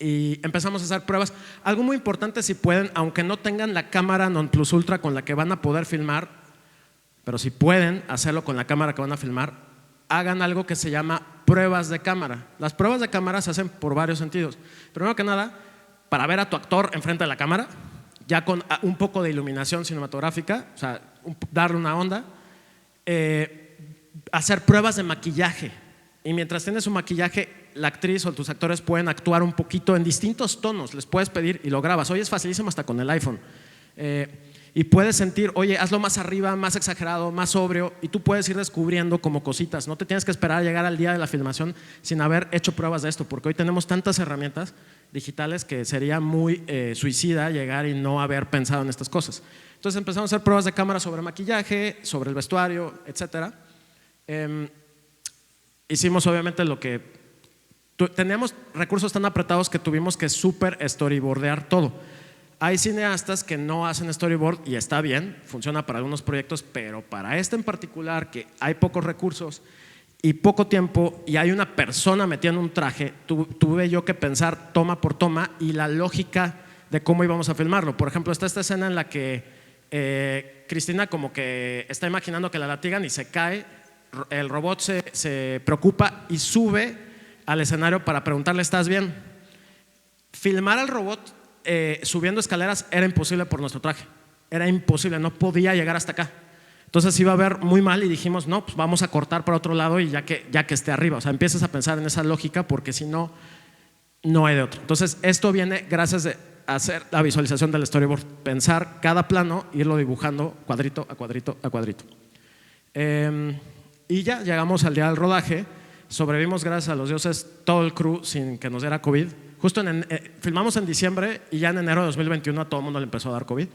Y empezamos a hacer pruebas. Algo muy importante, si pueden, aunque no tengan la cámara non plus ultra con la que van a poder filmar, pero si pueden hacerlo con la cámara que van a filmar, hagan algo que se llama pruebas de cámara. Las pruebas de cámara se hacen por varios sentidos. Primero que nada, para ver a tu actor enfrente de la cámara, ya con un poco de iluminación cinematográfica, o sea, darle una onda. Hacer pruebas de maquillaje, y mientras tienes su maquillaje, la actriz o tus actores pueden actuar un poquito en distintos tonos. Les puedes pedir y lo grabas. Hoy es facilísimo hasta con el iPhone. Y puedes sentir, oye, hazlo más arriba, más exagerado, más sobrio, y tú puedes ir descubriendo como cositas. No te tienes que esperar a llegar al día de la filmación sin haber hecho pruebas de esto, porque hoy tenemos tantas herramientas digitales que sería muy suicida llegar y no haber pensado en estas cosas. Entonces empezamos a hacer pruebas de cámara sobre maquillaje, sobre el vestuario, etcétera. Hicimos obviamente lo que teníamos, recursos tan apretados que tuvimos que súper storyboardear todo. Hay cineastas que no hacen storyboard, y está bien, funciona para algunos proyectos, pero para este en particular, que hay pocos recursos y poco tiempo, y hay una persona metida en un traje, tuve yo que pensar toma por toma y la lógica de cómo íbamos a filmarlo. Por ejemplo, está esta escena en la que Cristina como que está imaginando que la latigan y se cae, el robot se preocupa y sube al escenario para preguntarle, ¿estás bien? Filmar al robot subiendo escaleras era imposible por nuestro traje, era imposible, no podía llegar hasta acá. Entonces iba a ver muy mal y dijimos, no, pues vamos a cortar para otro lado y ya que esté arriba. O sea, empiezas a pensar en esa lógica porque si no, no hay de otro. Entonces esto viene gracias a hacer la visualización del storyboard, pensar cada plano, irlo dibujando cuadrito a cuadrito a cuadrito. Y ya llegamos al día del rodaje, sobrevivimos gracias a los dioses todo el crew sin que nos diera COVID. Justo filmamos en diciembre y ya en enero de 2021 a todo el mundo le empezó a dar COVID,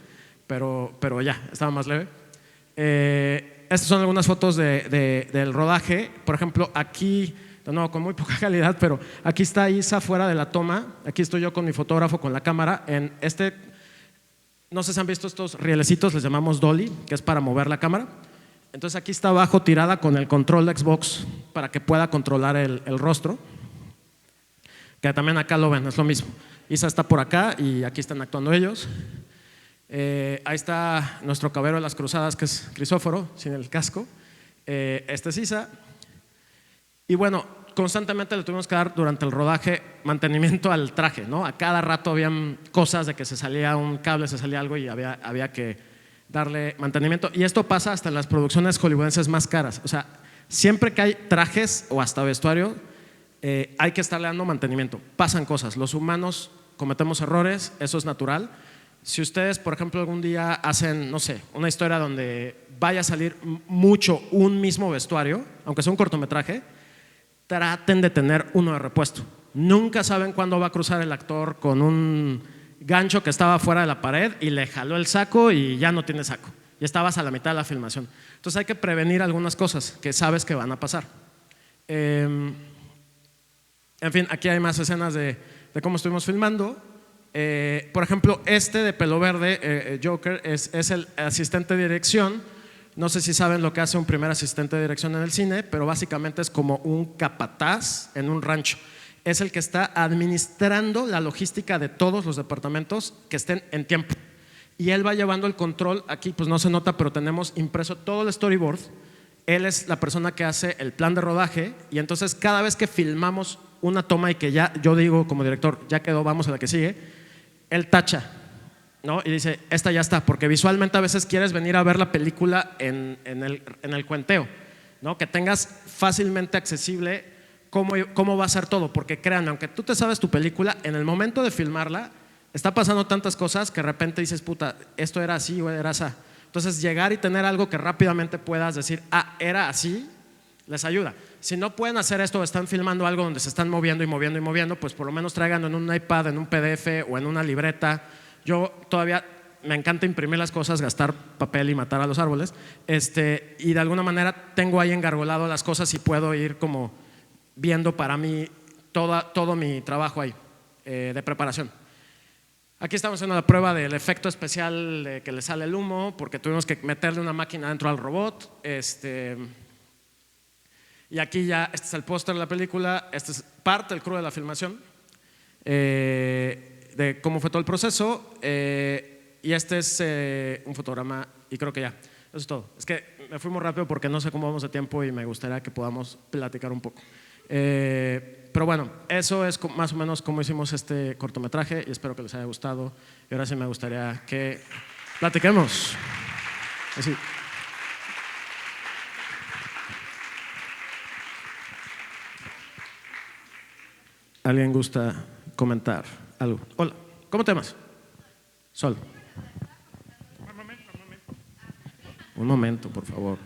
pero ya, estaba más leve. Estas son algunas fotos del rodaje. Por ejemplo, aquí, de nuevo, con muy poca calidad, pero aquí está Isa fuera de la toma. Aquí estoy yo con mi fotógrafo con la cámara. No sé si han visto estos rielecitos, les llamamos dolly, que es para mover la cámara. Entonces aquí está abajo tirada con el control de Xbox para que pueda controlar el rostro. Que también acá lo ven, es lo mismo. Isa está por acá y aquí están actuando ellos. Ahí está nuestro caballero de las cruzadas, que es Crisóforo, sin el casco. Este es Isa. Y bueno, constantemente le tuvimos que dar durante el rodaje mantenimiento al traje, ¿no? A cada rato habían cosas de que se salía un cable, se salía algo y había que darle mantenimiento. Y esto pasa hasta en las producciones hollywoodenses más caras. O sea, siempre que hay trajes o hasta vestuario, hay que estarle dando mantenimiento. Pasan cosas, los humanos cometemos errores, eso es natural. Si ustedes, por ejemplo, algún día hacen, no sé, una historia donde vaya a salir mucho un mismo vestuario, aunque sea un cortometraje, traten de tener uno de repuesto. Nunca saben cuándo va a cruzar el actor con un gancho que estaba fuera de la pared y le jaló el saco y ya no tiene saco. Ya estabas a la mitad de la filmación. Entonces hay que prevenir algunas cosas que sabes que van a pasar. En fin, aquí hay más escenas de cómo estuvimos filmando. Por ejemplo, este de pelo verde, Joker, es el asistente de dirección. No sé si saben lo que hace un primer asistente de dirección en el cine, pero básicamente es como un capataz en un rancho. Es el que está administrando la logística de todos los departamentos que estén en tiempo. Y él va llevando el control. Aquí pues no se nota, pero tenemos impreso todo el storyboard. Él es la persona que hace el plan de rodaje y entonces cada vez que filmamos una toma y que ya yo digo como director, ya quedó, vamos a la que sigue, él tacha, ¿no? Y dice, esta ya está, porque visualmente a veces quieres venir a ver la película en el cuenteo, ¿no? Que tengas fácilmente accesible cómo va a ser todo, porque créanme, aunque tú te sabes tu película, en el momento de filmarla está pasando tantas cosas que de repente dices, puta, esto era así o era así. Entonces llegar y tener algo que rápidamente puedas decir, era así, les ayuda. Si no pueden hacer esto, están filmando algo donde se están moviendo y moviendo y moviendo, pues por lo menos traigan en un iPad, en un PDF o en una libreta. Yo todavía me encanta imprimir las cosas, gastar papel y matar a los árboles, y de alguna manera tengo ahí engargolado las cosas y puedo ir como viendo para mí todo mi trabajo ahí de preparación. Aquí estamos haciendo la prueba del efecto especial de que le sale el humo, porque tuvimos que meterle una máquina dentro al robot. Y aquí ya, este es el póster de la película, este es parte del crew de la filmación, de cómo fue todo el proceso, y este es un fotograma, y creo que ya, eso es todo. Es que me fui muy rápido porque no sé cómo vamos de tiempo y me gustaría que podamos platicar un poco. Pero bueno, eso es más o menos cómo hicimos este cortometraje y espero que les haya gustado. Y ahora sí me gustaría que platiquemos. Así. ¿Alguien gusta comentar algo? Hola, ¿cómo te llamas? Sol. Un momento, por favor.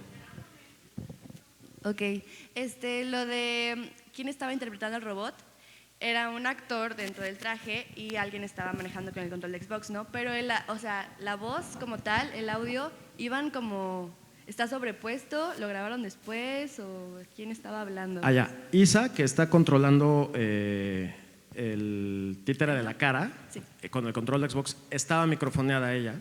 Ok, lo de quién estaba interpretando al robot era un actor dentro del traje y alguien estaba manejando con el control de Xbox, ¿no? Pero la voz como tal, el audio, iban como, ¿está sobrepuesto? ¿Lo grabaron después? ¿O quién estaba hablando? Allá, Isa, que está controlando el títere de la cara, sí, con el control de Xbox, estaba microfoneada ella.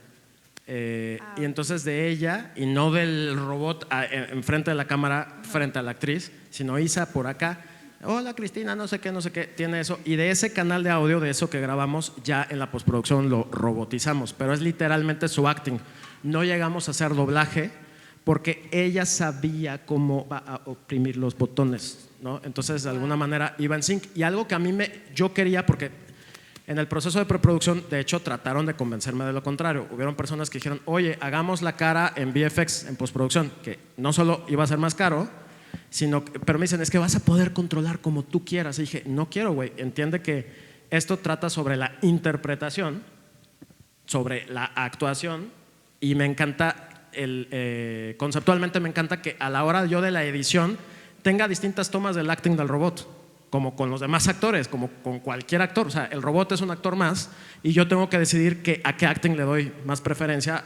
Y entonces de ella, y no del robot enfrente de la cámara, frente a la actriz, sino Isa por acá. Hola Cristina, no sé qué, tiene eso. Y de ese canal de audio, de eso que grabamos, ya en la postproducción lo robotizamos. Pero es literalmente su acting. No llegamos a hacer doblaje porque ella sabía cómo va a oprimir los botones, ¿no? Entonces de alguna manera iba en sync. Y algo que a mí yo quería, porque en el proceso de preproducción, de hecho, trataron de convencerme de lo contrario. Hubieron personas que dijeron, oye, hagamos la cara en VFX, en postproducción, que no solo iba a ser más caro, pero me dicen, es que vas a poder controlar como tú quieras. Y dije, no quiero, güey. Entiende que esto trata sobre la interpretación, sobre la actuación, y me encanta, conceptualmente me encanta que a la hora yo de la edición tenga distintas tomas del acting del robot, como con los demás actores, como con cualquier actor. O sea, el robot es un actor más y yo tengo que decidir a qué acting le doy más preferencia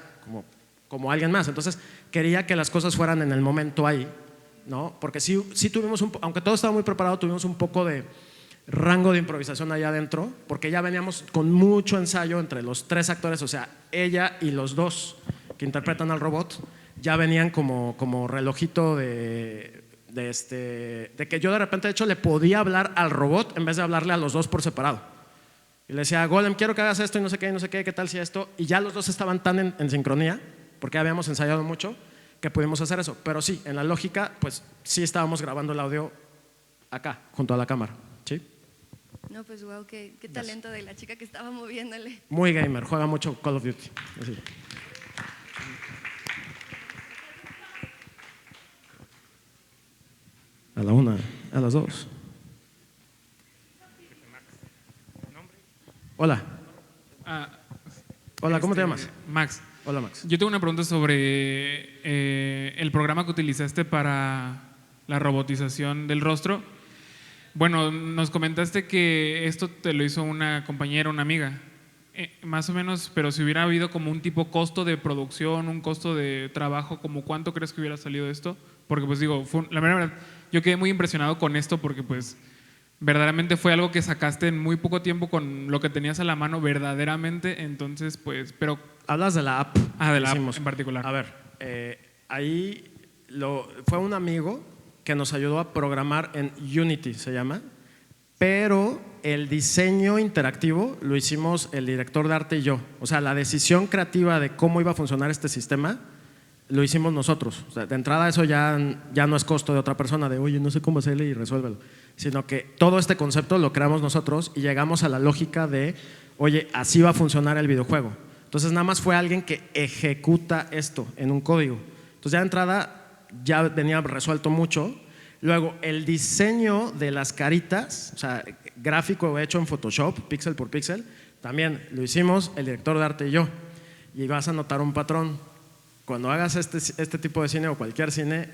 como alguien más. Entonces quería que las cosas fueran en el momento ahí, ¿no? Porque sí tuvimos aunque todo estaba muy preparado, tuvimos un poco de rango de improvisación allá adentro, porque ya veníamos con mucho ensayo entre los 3 actores, o sea, ella y los 2 que interpretan al robot, ya venían como relojito de que yo de repente, de hecho, le podía hablar al robot en vez de hablarle a los 2 por separado. Y le decía, Golem, quiero que hagas esto y no sé qué, qué tal si esto. Y ya los 2 estaban tan en sincronía, porque habíamos ensayado mucho, que pudimos hacer eso. Pero sí, en la lógica, pues sí estábamos grabando el audio acá, junto a la cámara. ¿Sí? No, pues wow, qué talento de la chica que estaba moviéndole. Muy gamer, juega mucho Call of Duty. Así. A la 1, a las 2. Hola. Hola, ¿cómo te llamas? Max. Hola, Max. Yo tengo una pregunta sobre el programa que utilizaste para la robotización del rostro. Bueno, nos comentaste que esto te lo hizo una compañera, una amiga. Más o menos, pero si hubiera habido como un tipo costo de producción, un costo de trabajo, ¿como cuánto crees que hubiera salido esto? Porque pues digo, la verdad, yo quedé muy impresionado con esto porque pues verdaderamente fue algo que sacaste en muy poco tiempo con lo que tenías a la mano verdaderamente, entonces pues, pero... Hablas de la app. De la app en particular. A ver, ahí fue un amigo que nos ayudó a programar en Unity, se llama, pero el diseño interactivo lo hicimos el director de arte y yo. O sea, la decisión creativa de cómo iba a funcionar este sistema lo hicimos nosotros. O sea, de entrada eso ya no es costo de otra persona, de oye, no sé cómo hacerle y resuélvelo, sino que todo este concepto lo creamos nosotros y llegamos a la lógica de, oye, así va a funcionar el videojuego. Entonces nada más fue alguien que ejecuta esto en un código. Entonces ya de entrada ya venía resuelto mucho. Luego el diseño de las caritas, o sea, gráfico hecho en Photoshop, píxel por píxel, también lo hicimos el director de arte y yo. Y vas a notar un patrón. Cuando hagas este tipo de cine o cualquier cine,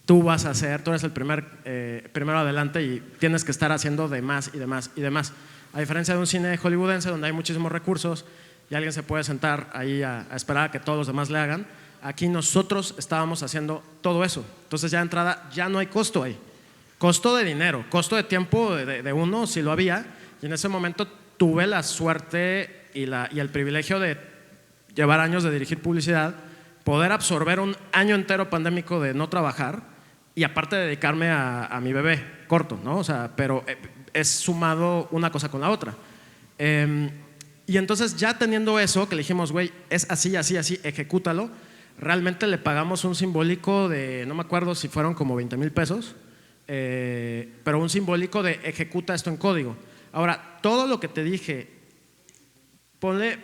tú eres el primero adelante y tienes que estar haciendo de más y de más y de más. A diferencia de un cine hollywoodense donde hay muchísimos recursos y alguien se puede sentar ahí a esperar a que todos los demás le hagan, aquí nosotros estábamos haciendo todo eso. Entonces ya de entrada ya no hay costo ahí. Costo de dinero, costo de tiempo de uno sí lo había, y en ese momento tuve la suerte y el privilegio de llevar años de dirigir publicidad, poder absorber un año entero pandémico de no trabajar y aparte dedicarme a mi bebé corto, ¿no? O sea, pero es sumado una cosa con la otra. Y entonces ya teniendo eso, que le dijimos, güey, es así, así, así, ejecútalo, realmente le pagamos un simbólico de, no me acuerdo si fueron como 20,000 pesos, pero un simbólico de ejecuta esto en código. Ahora, todo lo que te dije, ponle,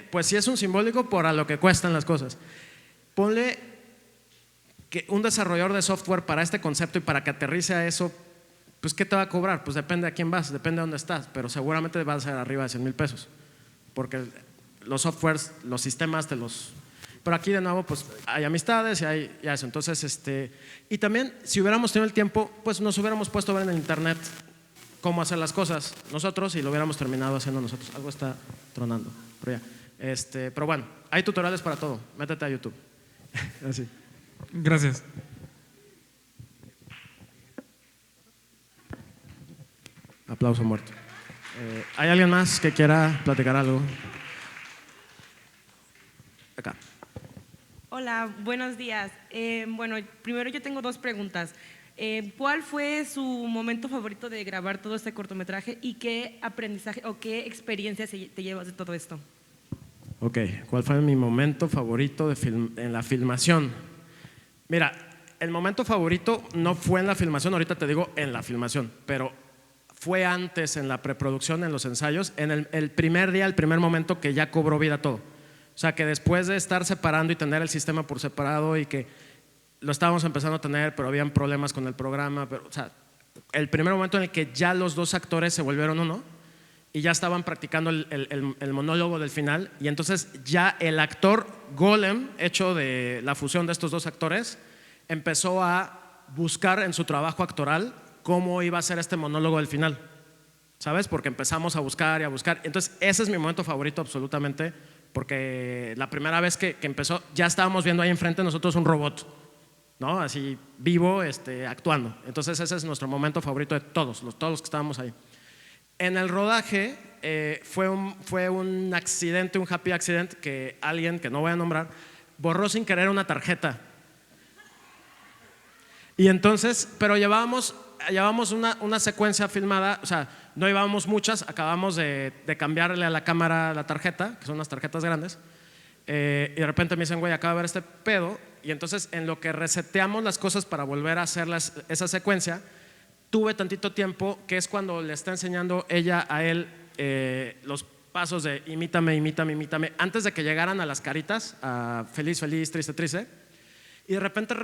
pues si es un simbólico por a lo que cuestan las cosas. Ponle que un desarrollador de software para este concepto y para que aterrice a eso, pues ¿qué te va a cobrar? Pues depende a quién vas, depende de dónde estás, pero seguramente va a ser arriba de 100,000 pesos, porque los softwares, los sistemas pero aquí de nuevo pues hay amistades y hay eso. Entonces y también si hubiéramos tenido el tiempo, pues nos hubiéramos puesto a ver en el internet cómo hacer las cosas nosotros y lo hubiéramos terminado haciendo nosotros. Algo está tronando, pero ya. Pero bueno, hay tutoriales para todo, métete a YouTube. Así. Gracias. Aplauso muerto. ¿Hay alguien más que quiera platicar algo? Acá. Hola, buenos días. Bueno, primero yo tengo dos preguntas. ¿Cuál fue su momento favorito de grabar todo este cortometraje y qué aprendizaje o qué experiencia te llevas de todo esto? Ok, ¿cuál fue mi momento favorito en la filmación? Mira, el momento favorito no fue en la filmación, ahorita te digo en la filmación, pero fue antes en la preproducción, en los ensayos, en el primer día, el primer momento que ya cobró vida todo. O sea, que después de estar separando y tener el sistema por separado y que lo estábamos empezando a tener, pero habían problemas con el programa, pero, o sea, el primer momento en el que ya los dos actores se volvieron uno y ya estaban practicando el monólogo del final, y entonces ya el actor Golem, hecho de la fusión de estos dos actores, empezó a buscar en su trabajo actoral cómo iba a ser este monólogo del final, ¿sabes? Porque empezamos a buscar y a buscar. Entonces ese es mi momento favorito absolutamente, porque la primera vez que empezó ya estábamos viendo ahí enfrente de nosotros un robot, ¿no? Así vivo, actuando. Entonces ese es nuestro momento favorito de todos los que estábamos ahí. En el rodaje fue un accidente, un happy accident, que alguien que no voy a nombrar borró sin querer una tarjeta. Y entonces, pero llevábamos una secuencia filmada, o sea, no llevábamos muchas, acabamos de cambiarle a la cámara la tarjeta, que son unas tarjetas grandes, y de repente me dicen, güey, acaba de ver este pedo, y entonces en lo que reseteamos las cosas para volver a hacer esa secuencia, tuve tantito tiempo, que es cuando le está enseñando ella a él los pasos de imítame, imítame, imítame, antes de que llegaran a las caritas, a feliz, feliz, triste, triste. Y de repente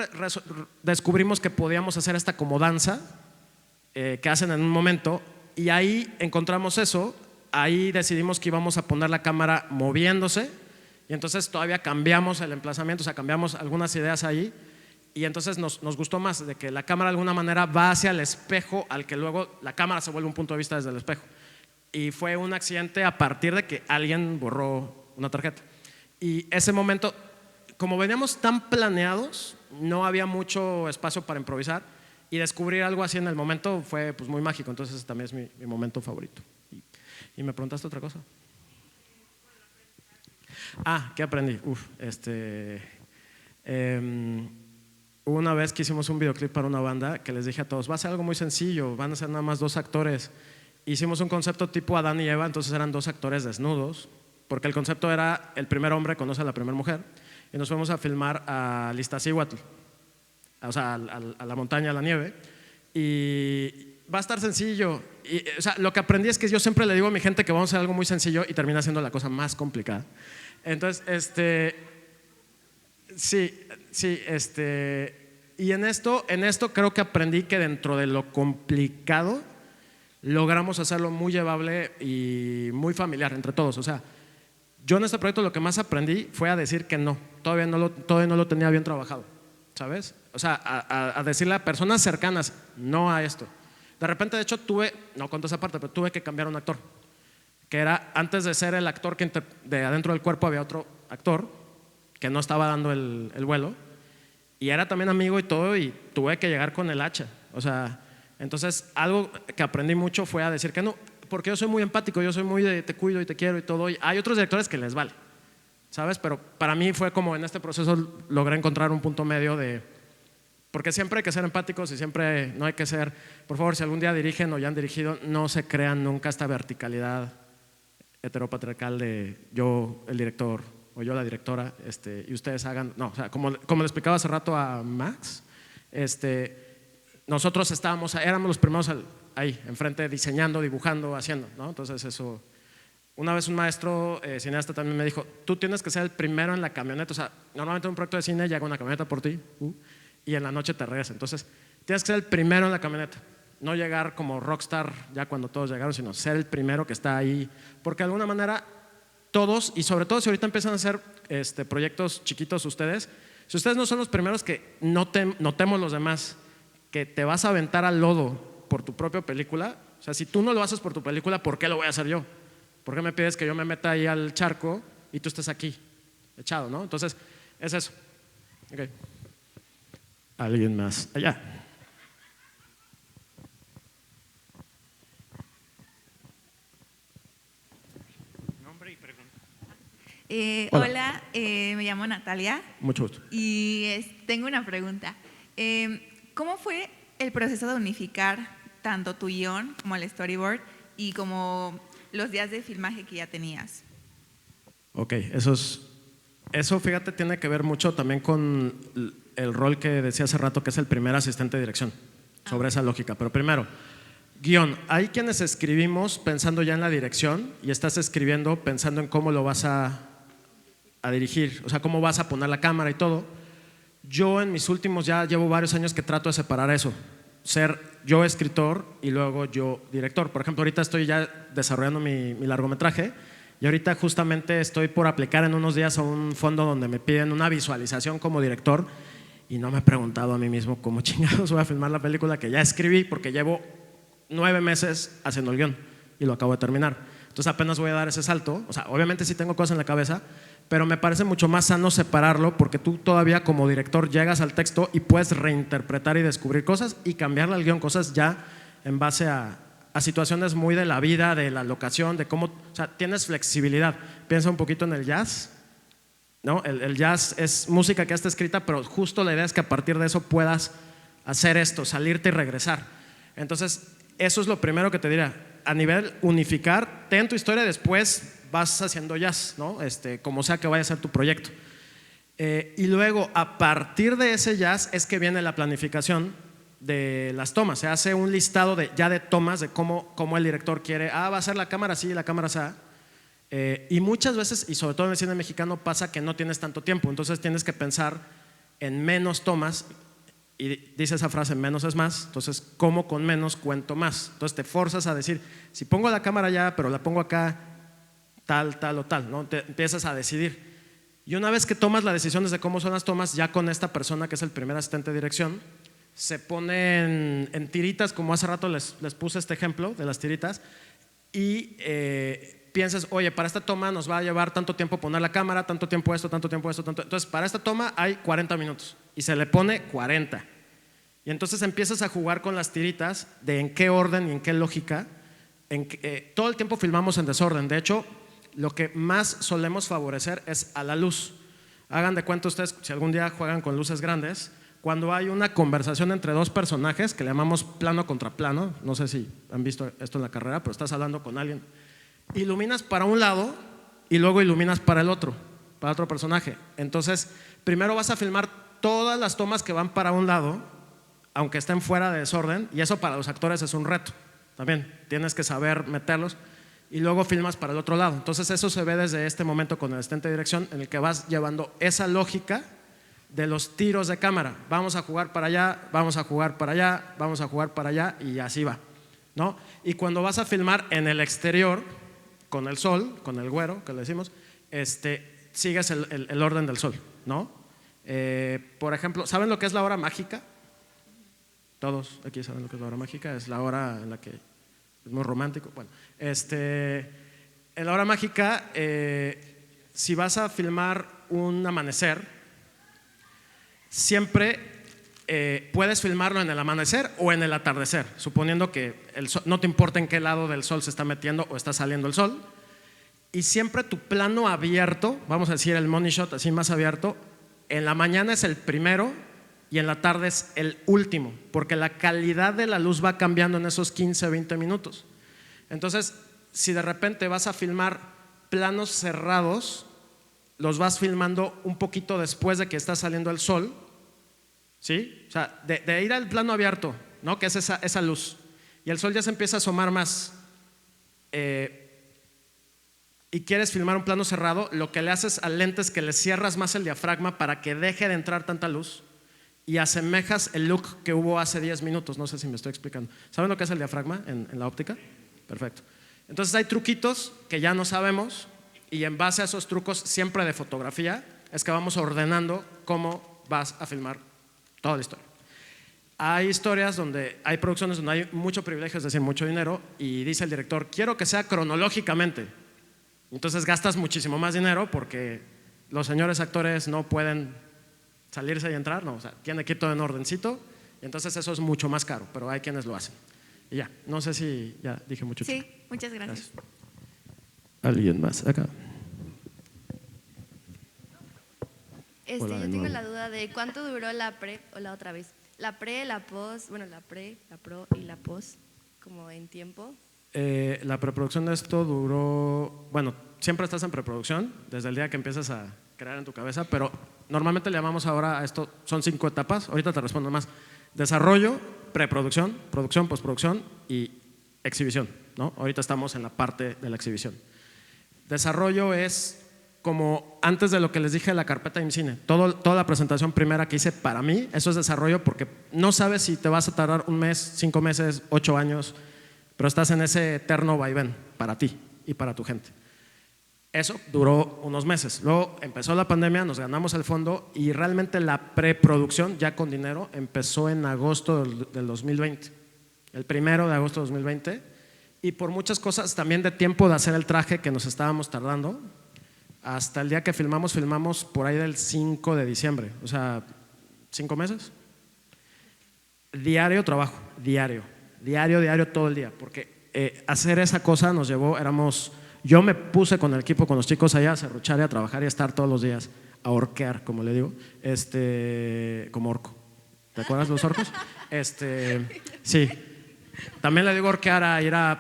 descubrimos que podíamos hacer esta como danza que hacen en un momento, y ahí encontramos eso, ahí decidimos que íbamos a poner la cámara moviéndose, y entonces todavía cambiamos el emplazamiento, o sea, cambiamos algunas ideas ahí. Y entonces nos gustó más de que la cámara de alguna manera va hacia el espejo, al que luego la cámara se vuelve un punto de vista desde el espejo. Y fue un accidente a partir de que alguien borró una tarjeta. Y ese momento, como veníamos tan planeados, no había mucho espacio para improvisar, y descubrir algo así en el momento fue pues muy mágico. Entonces ese también es mi momento favorito. Y me preguntaste otra cosa. ¿Qué aprendí? Una vez que hicimos un videoclip para una banda, que les dije a todos, va a ser algo muy sencillo, van a ser nada más 2 actores. Hicimos un concepto tipo Adán y Eva, entonces eran 2 actores desnudos, porque el concepto era el primer hombre conoce a la primera mujer, y nos fuimos a filmar a Iztaccíhuatl, o sea, a la montaña, a la nieve, y va a estar sencillo. O sea, lo que aprendí es que yo siempre le digo a mi gente que vamos a hacer algo muy sencillo y termina siendo la cosa más complicada. Entonces, y en esto creo que aprendí que dentro de lo complicado logramos hacerlo muy llevable y muy familiar entre todos. O sea, yo en este proyecto lo que más aprendí fue a decir que no, todavía no lo tenía bien trabajado, ¿sabes? O sea, a decirle a personas cercanas no a esto. De repente, de hecho, no conté esa parte, pero tuve que cambiar un actor, que era, antes de ser el actor que de adentro del cuerpo había otro actor que no estaba dando el vuelo, y era también amigo y todo, y tuve que llegar con el hacha. O sea, entonces algo que aprendí mucho fue a decir que no, porque yo soy muy empático, yo soy muy de te cuido y te quiero y todo, y hay otros directores que les vale, ¿sabes? Pero para mí fue como en este proceso logré encontrar un punto medio porque siempre hay que ser empáticos y siempre no hay que ser, por favor, si algún día dirigen o ya han dirigido, no se crean nunca esta verticalidad heteropatriarcal de yo el director o yo la directora, y ustedes hagan, no, o sea, como le explicaba hace rato a Max, nosotros éramos los primeros ahí, enfrente, diseñando, dibujando, haciendo, ¿no? Entonces eso, una vez un maestro cineasta también me dijo, tú tienes que ser el primero en la camioneta. O sea, normalmente en un proyecto de cine llega una camioneta por ti y en la noche te regresa. Entonces tienes que ser el primero en la camioneta, no llegar como rockstar ya cuando todos llegaron, sino ser el primero que está ahí, porque de alguna manera todos, y sobre todo si ahorita empiezan a hacer proyectos chiquitos ustedes, si ustedes no son los primeros que notemos los demás que te vas a aventar al lodo por tu propia película, o sea, si tú no lo haces por tu película, ¿por qué lo voy a hacer yo? ¿Por qué me pides que yo me meta ahí al charco y tú estés aquí echado, ¿no? Entonces es eso. Okay. ¿Alguien más? Allá. Hola. Hola, me llamo Natalia Mucho gusto. y tengo una pregunta. ¿Cómo fue el proceso de unificar tanto tu guión como el storyboard y como los días de filmaje que ya tenías? Ok, eso fíjate tiene que ver mucho también con el rol que decía hace rato, que es el primer asistente de dirección, sobre esa lógica. Pero primero, guión. Hay quienes escribimos pensando ya en la dirección y estás escribiendo pensando en cómo lo vas a dirigir, o sea, cómo vas a poner la cámara y todo. Yo en mis últimos, ya llevo varios años que trato de separar eso, ser yo escritor y luego yo director. Por ejemplo, ahorita estoy ya desarrollando mi largometraje y ahorita justamente estoy por aplicar en unos días a un fondo donde me piden una visualización como director y no me he preguntado a mí mismo cómo chingados voy a filmar la película que ya escribí, porque llevo 9 meses haciendo el guión y lo acabo de terminar. Entonces apenas voy a dar ese salto. O sea, obviamente sí tengo cosas en la cabeza, pero me parece mucho más sano separarlo, porque tú todavía como director llegas al texto y puedes reinterpretar y descubrir cosas y cambiarle al guión cosas ya en base a situaciones muy de la vida, de la locación, de cómo, o sea, tienes flexibilidad. Piensa un poquito en el jazz, ¿no? El jazz es música que ya está escrita, pero justo la idea es que a partir de eso puedas hacer esto, salirte y regresar. Entonces, eso es lo primero que te diría. A nivel unificar, ten tu historia, después vas haciendo jazz, ¿no? Como sea que vaya a ser tu proyecto. Y luego, a partir de ese jazz es que viene la planificación de las tomas. Se hace un listado ya de tomas de cómo el director quiere. Va a ser la cámara así, la cámara así. Y muchas veces, y sobre todo en el cine mexicano, pasa que no tienes tanto tiempo. Entonces tienes que pensar en menos tomas. Y dice esa frase, menos es más. Entonces, ¿cómo con menos cuento más? Entonces te forzas a decir, si pongo la cámara allá, pero la pongo acá, tal, tal o tal, ¿no? Te empiezas a decidir. Y una vez que tomas las decisiones de cómo son las tomas, ya con esta persona que es el primer asistente de dirección, se ponen en tiritas, como hace rato les puse este ejemplo de las tiritas, y piensas, oye, para esta toma nos va a llevar tanto tiempo poner la cámara, tanto tiempo esto, tanto tiempo esto, tanto. Entonces, para esta toma hay 40 minutos y se le pone 40. Y entonces empiezas a jugar con las tiritas de en qué orden y en qué lógica. Todo el tiempo filmamos en desorden. De hecho, lo que más solemos favorecer es a la luz. Hagan de cuenta ustedes, si algún día juegan con luces grandes, cuando hay una conversación entre dos personajes que le llamamos plano contra plano, no sé si han visto esto en la carrera, pero estás hablando con alguien, iluminas para un lado y luego iluminas para el otro, para otro personaje. Entonces, primero vas a filmar todas las tomas que van para un lado, aunque estén fuera de desorden, y eso para los actores es un reto también, tienes que saber meterlos, y luego filmas para el otro lado. Entonces eso se ve desde este momento con el asistente de dirección, en el que vas llevando esa lógica de los tiros de cámara. Vamos a jugar para allá, vamos a jugar para allá, vamos a jugar para allá, y así va, ¿no? Y cuando vas a filmar en el exterior, con el sol, con el güero que le decimos, sigues el orden del sol, ¿no? Por ejemplo, ¿saben lo que es la hora mágica? Todos aquí saben lo que es la hora mágica. Es la hora en la que es muy romántico. Bueno, en la hora mágica, si vas a filmar un amanecer, siempre puedes filmarlo en el amanecer o en el atardecer, suponiendo que el sol, no te importa en qué lado del sol se está metiendo o está saliendo el sol. Y siempre tu plano abierto, vamos a decir el money shot así más abierto, en la mañana es el primero y en la tarde es el último, porque la calidad de la luz va cambiando en esos 15, 20 minutos. Entonces, si de repente vas a filmar planos cerrados, los vas filmando un poquito después de que está saliendo el sol, ¿sí? O sea, de ir al plano abierto, ¿no? Que es esa luz, y el sol ya se empieza a asomar más, y quieres filmar un plano cerrado, lo que le haces al lente es que le cierras más el diafragma para que deje de entrar tanta luz y asemejas el look que hubo hace 10 minutos. No sé si me estoy explicando. ¿Saben lo que es el diafragma en la óptica? Perfecto. Entonces hay truquitos que ya no sabemos, y en base a esos trucos siempre de fotografía es que vamos ordenando cómo vas a filmar toda la historia. Hay historias donde hay producciones donde hay mucho privilegio, es decir, mucho dinero, y dice el director, quiero que sea cronológicamente. Entonces gastas muchísimo más dinero porque los señores actores no pueden salirse y entrar, no, o sea, tiene que ir todo en ordencito, y entonces eso es mucho más caro, pero hay quienes lo hacen. Y ya, no sé si ya dije mucho. Sí, muchas gracias. ¿Alguien más? Acá. Hola Yo de tengo nuevo. la duda de cuánto duró la pre, o la otra vez, la pre, la post, bueno, la pre, la pro y la post, como en tiempo. La preproducción de esto duró, bueno, siempre estás en preproducción, desde el día que empiezas a crear en tu cabeza, pero normalmente le llamamos ahora a esto, son 5 etapas, ahorita te respondo más. Desarrollo, preproducción, producción, postproducción y exhibición, ¿no? Ahorita estamos en la parte de la exhibición. Desarrollo es como antes de lo que les dije de la carpeta de IMCINE, toda la presentación primera que hice para mí, eso es desarrollo porque no sabes si te vas a tardar 1 mes, 5 meses, 8 años, pero estás en ese eterno vaivén para ti y para tu gente. Eso duró unos meses. Luego empezó la pandemia, nos ganamos el fondo y realmente la preproducción, ya con dinero, empezó en agosto del 2020. El 1 de agosto de 2020. Y por muchas cosas también de tiempo de hacer el traje que nos estábamos tardando, hasta el día que filmamos por ahí del 5 de diciembre. O sea, 5 meses. Diario trabajo, diario todo el día. Porque hacer esa cosa nos llevó, yo me puse con el equipo, con los chicos allá a serruchar y a trabajar y a estar todos los días a orquear, como le digo, como orco. ¿Te acuerdas de los orcos? Sí. También le digo orquear a ir a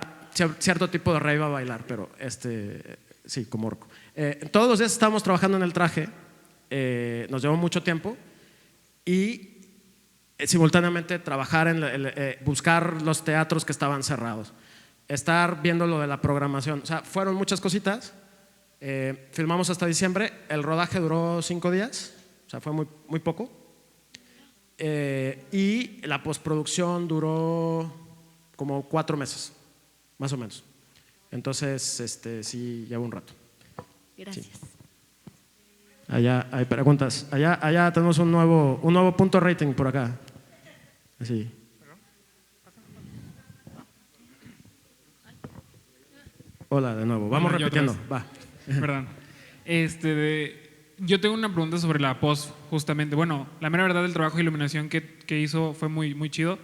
cierto tipo de rave a bailar, pero sí, como orco. Todos los días estábamos trabajando en el traje, nos llevó mucho tiempo y simultáneamente trabajar buscar los teatros que estaban cerrados. Estar viendo lo de la programación, o sea, fueron muchas cositas. Filmamos hasta diciembre, el rodaje duró 5 días, o sea, fue muy poco. Y la postproducción duró como 4 meses, más o menos. Entonces, sí, lleva un rato. Gracias. Sí. Allá hay preguntas. Allá tenemos un nuevo punto rating por acá. Así. Hola de nuevo. Vamos Hola, yo repitiendo. otra Va. Perdón. Yo tengo una pregunta sobre la post, justamente. Bueno, la mera verdad, el trabajo de iluminación que hizo fue muy chido.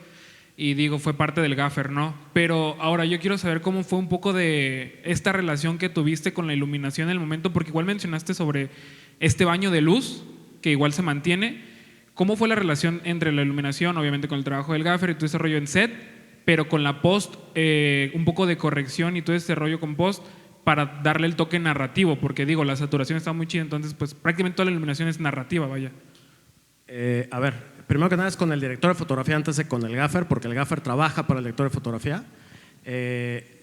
Y digo, fue parte del gaffer, ¿no? Pero ahora yo quiero saber cómo fue un poco de esta relación que tuviste con la iluminación en el momento, porque igual mencionaste sobre este baño de luz, que igual se mantiene. ¿Cómo fue la relación entre la iluminación, obviamente con el trabajo del gaffer y todo ese rollo en set, pero con la post, un poco de corrección y todo ese rollo con post para darle el toque narrativo? Porque digo, la saturación está muy chida, entonces pues prácticamente toda la iluminación es narrativa, vaya. A ver, primero que nada es con el director de fotografía antes de con el gaffer, porque el gaffer trabaja para el director de fotografía.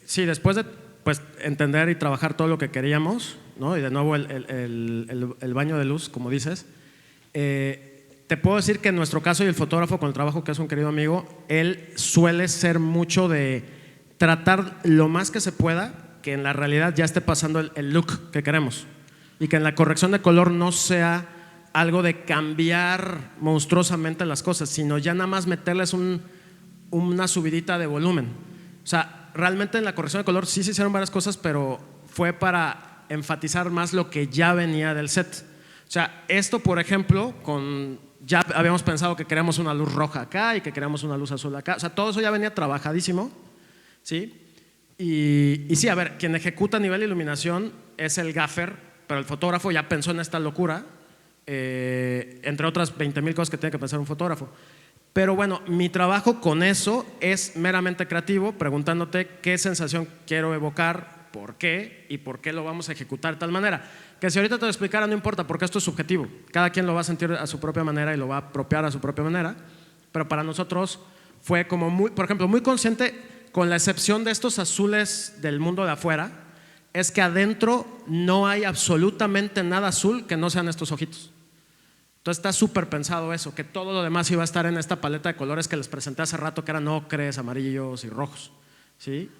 Sí, después de pues, entender y trabajar todo lo que queríamos, ¿no? Y de nuevo el baño de luz, como dices, te puedo decir que en nuestro caso y el fotógrafo con el trabajo que es un querido amigo, él suele ser mucho de tratar lo más que se pueda que en la realidad ya esté pasando el look que queremos y que en la corrección de color no sea algo de cambiar monstruosamente las cosas, sino ya nada más meterles una subidita de volumen. O sea, realmente en la corrección de color sí se hicieron varias cosas, pero fue para enfatizar más lo que ya venía del set. O sea, esto, por ejemplo, ya habíamos pensado que queríamos una luz roja acá y que queríamos una luz azul acá. O sea, todo eso ya venía trabajadísimo, ¿sí? Y sí, a ver, quien ejecuta a nivel de iluminación es el gaffer, pero el fotógrafo ya pensó en esta locura. Entre otras 20,000 cosas que tiene que pensar un fotógrafo. Pero bueno, mi trabajo con eso es meramente creativo, preguntándote qué sensación quiero evocar, por qué y por qué lo vamos a ejecutar de tal manera. Que si ahorita te lo explicara no importa, porque esto es subjetivo. Cada quien lo va a sentir a su propia manera y lo va a apropiar a su propia manera. Pero para nosotros fue como por ejemplo, muy consciente, con la excepción de estos azules del mundo de afuera, es que adentro no hay absolutamente nada azul que no sean estos ojitos. Entonces está súper pensado eso, que todo lo demás iba a estar en esta paleta de colores que les presenté hace rato, que eran ocres, amarillos y rojos, ¿sí?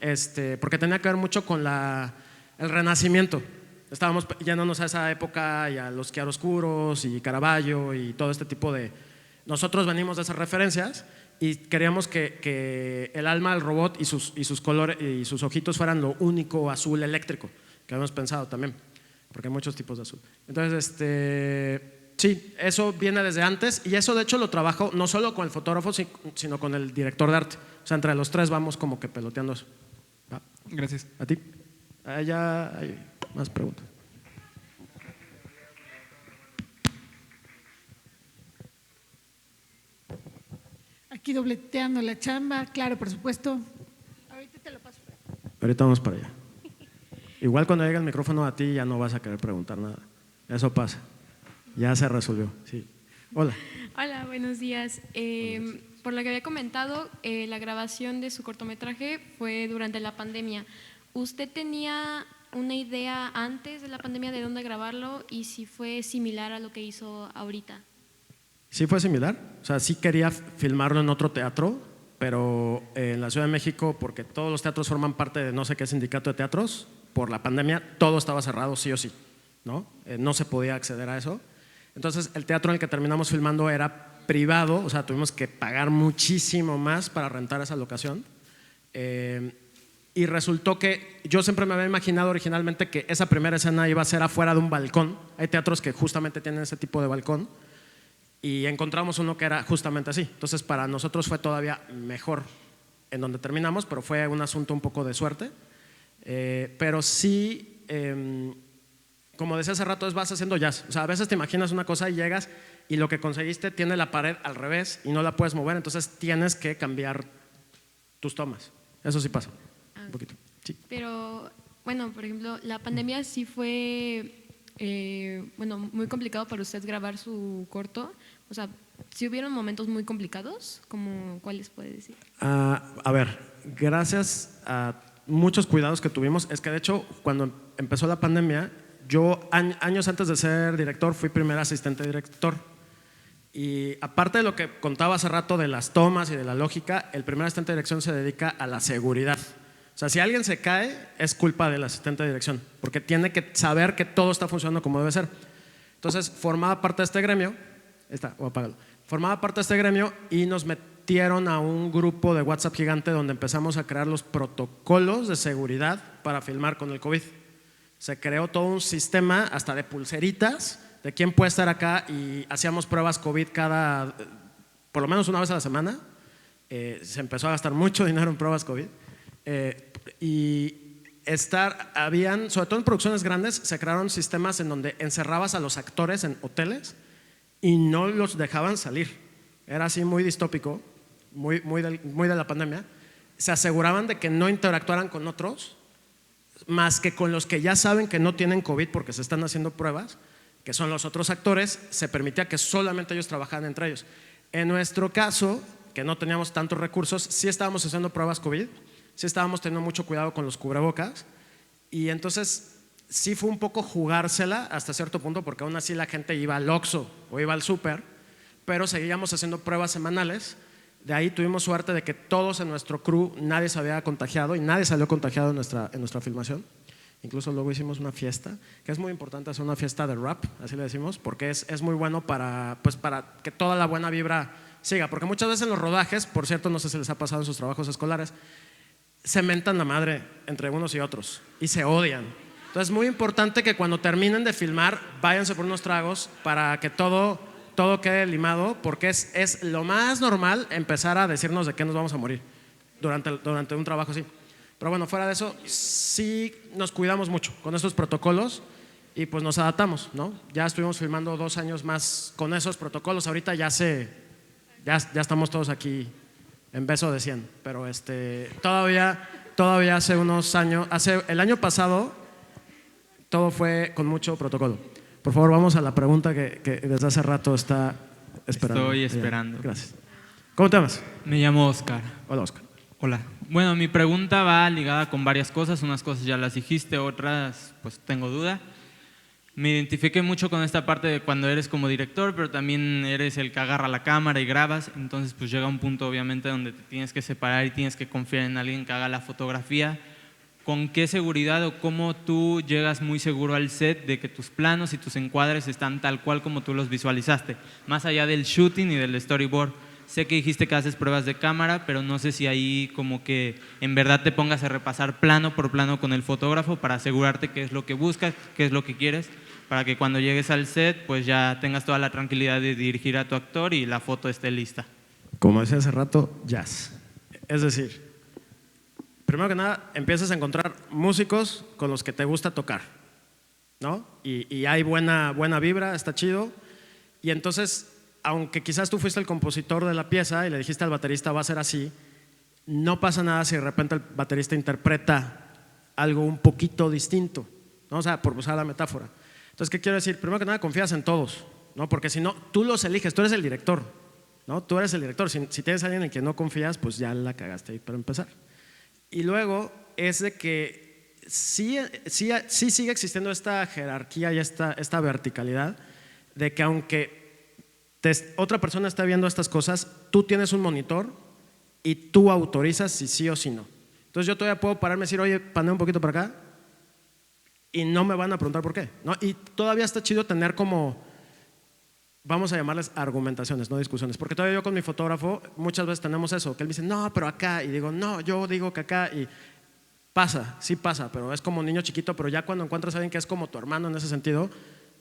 Porque tenía que ver mucho con el Renacimiento. Estábamos yéndonos a esa época y a los chiaroscuros y Caravaggio y todo este tipo de… Nosotros venimos de esas referencias y queríamos que el alma del robot y sus colores y sus ojitos fueran lo único azul eléctrico, que habíamos pensado también, porque hay muchos tipos de azul. Entonces, sí, eso viene desde antes y eso de hecho lo trabajo no solo con el fotógrafo, sino con el director de arte. O sea, entre los tres vamos como que peloteando eso. ¿Va? Gracias. ¿A ti? Ya hay más preguntas. aquí dobleteando la chamba, claro, por supuesto. Ahorita te lo paso. Ahorita vamos para allá. Igual cuando llegue el micrófono a ti ya no vas a querer preguntar nada. Eso pasa. Ya se resolvió. Sí. Hola. Hola, buenos días. Por lo que había comentado, la grabación de su cortometraje fue durante la pandemia. ¿Usted tenía una idea antes de la pandemia de dónde grabarlo y si fue similar a lo que hizo ahorita? Sí fue similar. O sea, sí quería filmarlo en otro teatro, pero en la Ciudad de México, porque todos los teatros forman parte de no sé qué sindicato de teatros, por la pandemia todo estaba cerrado sí o sí, ¿no? No se podía acceder a eso. Entonces el teatro en el que terminamos filmando era privado, o sea, tuvimos que pagar muchísimo más para rentar esa locación. Y resultó que yo siempre me había imaginado originalmente que esa primera escena iba a ser afuera de un balcón. Hay teatros que justamente tienen ese tipo de balcón y encontramos uno que era justamente así. Entonces para nosotros fue todavía mejor en donde terminamos, pero fue un asunto un poco de suerte. Pero sí, como decía hace rato, vas haciendo jazz. O sea, a veces te imaginas una cosa y llegas y lo que conseguiste tiene la pared al revés y no la puedes mover, entonces tienes que cambiar tus tomas. Eso sí pasa, un poquito. Sí. Pero, bueno, por ejemplo, la pandemia sí fue, bueno, muy complicado para usted grabar su corto. O sea, ¿sí hubieron momentos muy complicados? ¿Como cuáles puede decir? A ver, gracias a muchos cuidados que tuvimos, es que de hecho cuando empezó la pandemia, yo años antes de ser director fui primer asistente director. Y aparte de lo que contaba hace rato de las tomas y de la lógica, el primer asistente de dirección se dedica a la seguridad. O sea, si alguien se cae, es culpa del asistente de dirección, porque tiene que saber que todo está funcionando como debe ser. Entonces, formaba parte de este gremio, formaba parte de este gremio y nos metieron a un grupo de WhatsApp gigante donde empezamos a crear los protocolos de seguridad para filmar con el COVID. Se creó todo un sistema hasta de pulseritas de quién puede estar acá y hacíamos pruebas COVID por lo menos una vez a la semana. Se empezó a gastar mucho dinero en pruebas COVID. Habían, sobre todo en producciones grandes, se crearon sistemas en donde encerrabas a los actores en hoteles y no los dejaban salir. Era así muy distópico, muy de la pandemia. Se aseguraban de que no interactuaran con otros, más que con los que ya saben que no tienen COVID porque se están haciendo pruebas, que son los otros actores. Se permitía que solamente ellos trabajaran entre ellos. En nuestro caso, que no teníamos tantos recursos, sí estábamos haciendo pruebas COVID, sí estábamos teniendo mucho cuidado con los cubrebocas y entonces sí fue un poco jugársela hasta cierto punto, porque aún así la gente iba al Oxxo o iba al súper, pero seguíamos haciendo pruebas semanales. De ahí tuvimos suerte de que todos en nuestro crew, nadie se había contagiado y nadie salió contagiado en nuestra filmación. Incluso luego hicimos una fiesta, que es muy importante hacer una fiesta de rap, así le decimos, porque es muy bueno para que toda la buena vibra siga. Porque muchas veces en los rodajes, por cierto, no sé si les ha pasado en sus trabajos escolares, se mentan la madre entre unos y otros y se odian. Entonces es muy importante que cuando terminen de filmar, váyanse por unos tragos para que todo quede limado, porque es lo más normal empezar a decirnos de qué nos vamos a morir durante un trabajo así. Pero bueno, fuera de eso, sí nos cuidamos mucho con estos protocolos y pues nos adaptamos, ¿no? Ya estuvimos filmando 2 años más con esos protocolos. Ahorita ya estamos todos aquí en beso de 100, pero todavía hace unos años, el año pasado, todo fue con mucho protocolo. Por favor, vamos a la pregunta que desde hace rato está esperando. Estoy esperando. Gracias. ¿Cómo te llamas? Me llamo Oscar. Hola, Oscar. Hola. Bueno, mi pregunta va ligada con varias cosas. Unas cosas ya las dijiste, otras pues tengo duda. Me identifiqué mucho con esta parte de cuando eres como director, pero también eres el que agarra la cámara y grabas. Entonces pues llega un punto obviamente donde te tienes que separar y tienes que confiar en alguien que haga la fotografía. ¿Con qué seguridad o cómo tú llegas muy seguro al set de que tus planos y tus encuadres están tal cual como tú los visualizaste? Más allá del shooting y del storyboard. Sé que dijiste que haces pruebas de cámara, pero no sé si ahí como que en verdad te pongas a repasar plano por plano con el fotógrafo para asegurarte qué es lo que buscas, qué es lo que quieres, para que cuando llegues al set pues ya tengas toda la tranquilidad de dirigir a tu actor y la foto esté lista. Como decía hace rato, jazz. Es decir, primero que nada, empiezas a encontrar músicos con los que te gusta tocar, ¿no? Y hay buena vibra, está chido. Y entonces aunque quizás tú fuiste el compositor de la pieza y le dijiste al baterista va a ser así, no pasa nada si de repente el baterista interpreta algo un poquito distinto, ¿no? O sea, por usar la metáfora. Entonces, ¿qué quiero decir? Primero que nada, confías en todos, ¿no? Porque si no, tú los eliges, tú eres el director, ¿no? Tú eres el director. Si tienes a alguien en quien no confías, pues ya la cagaste ahí para empezar. Y luego es de que sí sigue existiendo esta jerarquía y esta verticalidad de que aunque otra persona está viendo estas cosas, tú tienes un monitor y tú autorizas si sí o si no. Entonces yo todavía puedo pararme y decir, oye, panea un poquito para acá y no me van a preguntar por qué, ¿no? Y todavía está chido tener como, vamos a llamarles argumentaciones, no discusiones, porque todavía yo con mi fotógrafo muchas veces tenemos eso, que él me dice, no, pero acá, y digo, no, yo digo que acá, y pasa, sí pasa, pero es como un niño chiquito, pero ya cuando encuentras a alguien que es como tu hermano en ese sentido,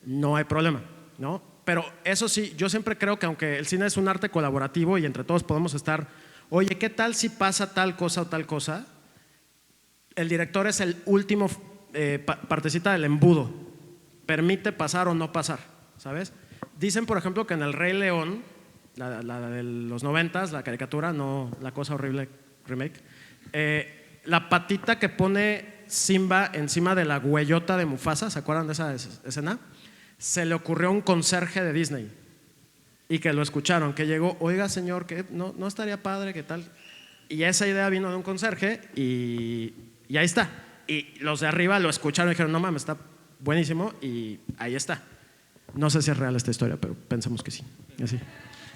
no hay problema, ¿no? Pero eso sí, yo siempre creo que aunque el cine es un arte colaborativo y entre todos podemos estar, oye, ¿qué tal si pasa tal cosa o tal cosa? El director es el último partecita del embudo, permite pasar o no pasar, ¿sabes? Dicen, por ejemplo, que en El Rey León, la de los 90s, la caricatura, no la cosa horrible remake, la patita que pone Simba encima de la huellota de Mufasa, ¿se acuerdan de esa escena? Se le ocurrió a un conserje de Disney y que lo escucharon, que llegó, oiga señor, que no estaría padre, ¿qué tal? Y esa idea vino de un conserje y ahí está. Y los de arriba lo escucharon y dijeron, no mames, está buenísimo y ahí está. No sé si es real esta historia, pero pensemos que sí. Así.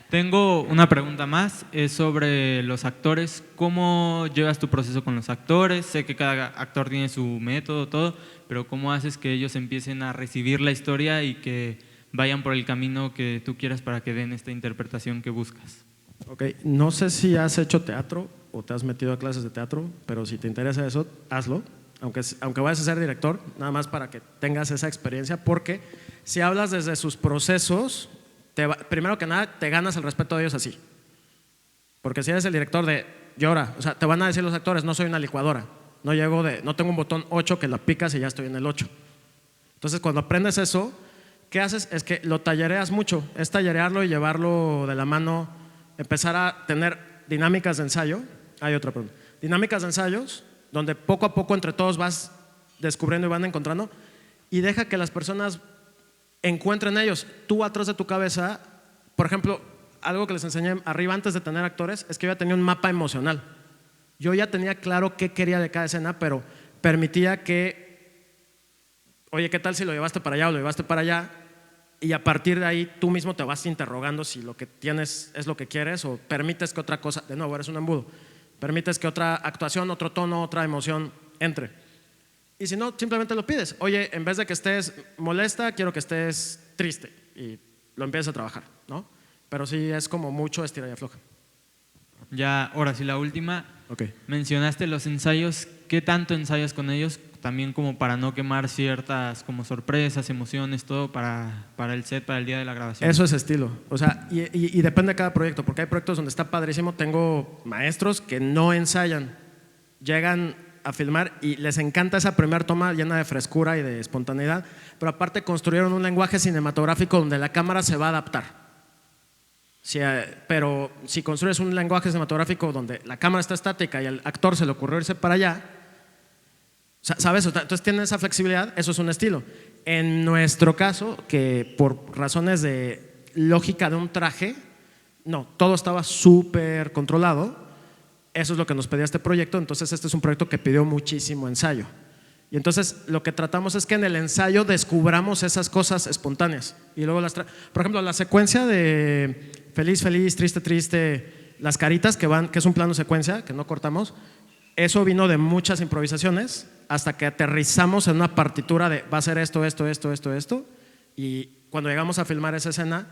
Tengo una pregunta más, es sobre los actores. ¿Cómo llevas tu proceso con los actores? Sé que cada actor tiene su método, todo, pero ¿cómo haces que ellos empiecen a recibir la historia y que vayan por el camino que tú quieras para que den esta interpretación que buscas? Ok, no sé si has hecho teatro o te has metido a clases de teatro, pero si te interesa eso, hazlo. Aunque vayas a ser director, nada más para que tengas esa experiencia, porque si hablas desde sus procesos, primero que nada te ganas el respeto de ellos así. Porque si eres el director de llora, o sea, te van a decir los actores, no soy una licuadora, no tengo un botón 8 que la picas y ya estoy en el 8. Entonces cuando aprendes eso, ¿qué haces? Es que lo tallereas mucho, es tallerearlo y llevarlo de la mano, empezar a tener dinámicas de ensayo. Hay otra pregunta. Dinámicas de ensayos donde poco a poco entre todos vas descubriendo y van encontrando, y deja que las personas encuentren ellos. Tú atrás de tu cabeza, por ejemplo, algo que les enseñé arriba antes de tener actores es que yo ya tenía un mapa emocional. Yo ya tenía claro qué quería de cada escena, pero permitía que, oye, ¿qué tal si lo llevaste para allá o lo llevaste para allá? Y a partir de ahí tú mismo te vas interrogando si lo que tienes es lo que quieres o permites que otra cosa, de nuevo, eres un embudo, permites que otra actuación, otro tono, otra emoción entre. Y si no, simplemente lo pides. Oye, en vez de que estés molesta, quiero que estés triste. Y lo empiezas a trabajar, ¿no? Pero sí es como mucho estira y afloja. Ya, ahora sí, la última. Okay. Mencionaste los ensayos. ¿Qué tanto ensayas con ellos? También como para no quemar ciertas como sorpresas, emociones, todo para el set, para el día de la grabación. Eso es estilo. O sea, y depende de cada proyecto, porque hay proyectos donde está padrísimo. Tengo maestros que no ensayan. Llegan a filmar y les encanta esa primera toma llena de frescura y de espontaneidad, pero aparte construyeron un lenguaje cinematográfico donde la cámara se va a adaptar. Pero si construyes un lenguaje cinematográfico donde la cámara está estática y al actor se le ocurrió irse para allá, ¿sabes? Entonces tienen esa flexibilidad, eso es un estilo. En nuestro caso, que por razones de lógica de un traje, no, todo estaba súper controlado. Eso es lo que nos pedía este proyecto, entonces este es un proyecto que pidió muchísimo ensayo. Y entonces lo que tratamos es que en el ensayo descubramos esas cosas espontáneas. Y luego por ejemplo, la secuencia de feliz, feliz, triste, triste, las caritas que es un plano secuencia, que no cortamos, eso vino de muchas improvisaciones hasta que aterrizamos en una partitura de va a ser esto, esto, esto, esto, esto. Y cuando llegamos a filmar esa escena,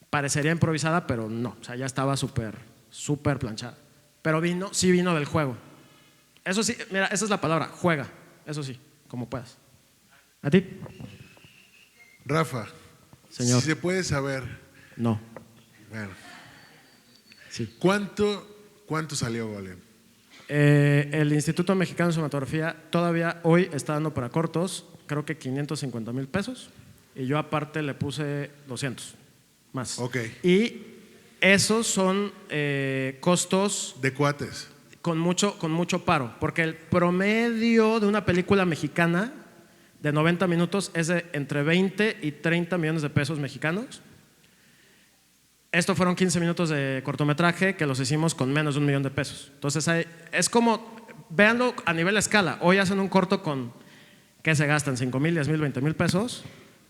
parecería improvisada, pero no, o sea, ya estaba súper, súper planchada. Pero sí vino del juego. Eso sí, mira, esa es la palabra, juega. Eso sí, como puedas. ¿A ti? Rafa, señor. Si se puede saber. No. Bueno. Sí. ¿Cuánto salió, vale? El Instituto Mexicano de Cinematografía todavía hoy está dando para cortos, creo que 550,000 pesos. Y yo aparte le puse 200. más. Ok. Y esos son costos De cuates. con mucho paro, porque el promedio de una película mexicana de 90 minutos es de entre 20 y 30 millones de pesos mexicanos. Estos fueron 15 minutos de cortometraje que los hicimos con menos de 1 millón de pesos. Entonces, es como, véanlo a nivel de escala. Hoy hacen un corto con, ¿qué se gastan? 5,000, 10,000, 20,000 pesos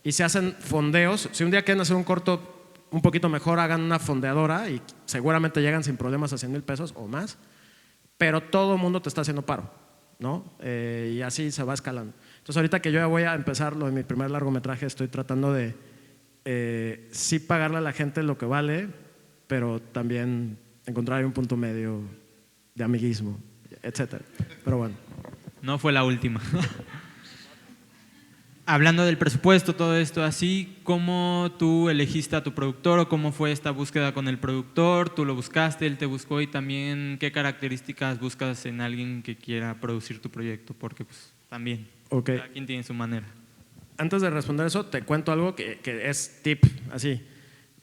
y se hacen fondeos. Si un día quieren hacer un corto un poquito mejor, hagan una fondeadora y seguramente llegan sin problemas a 100,000 pesos o más, pero todo el mundo te está haciendo paro, ¿no? Y así se va escalando. Entonces, ahorita que yo ya voy a empezar lo de mi primer largometraje, estoy tratando de sí pagarle a la gente lo que vale, pero también encontrar un punto medio de amiguismo, etcétera. Pero bueno. No fue la última. Hablando del presupuesto, todo esto así, ¿cómo tú elegiste a tu productor o cómo fue esta búsqueda con el productor? ¿Tú lo buscaste, él te buscó? Y también, ¿qué características buscas en alguien que quiera producir tu proyecto? Porque pues también, Okay. cada quien tiene su manera. Antes de responder eso, te cuento algo que es tip, así.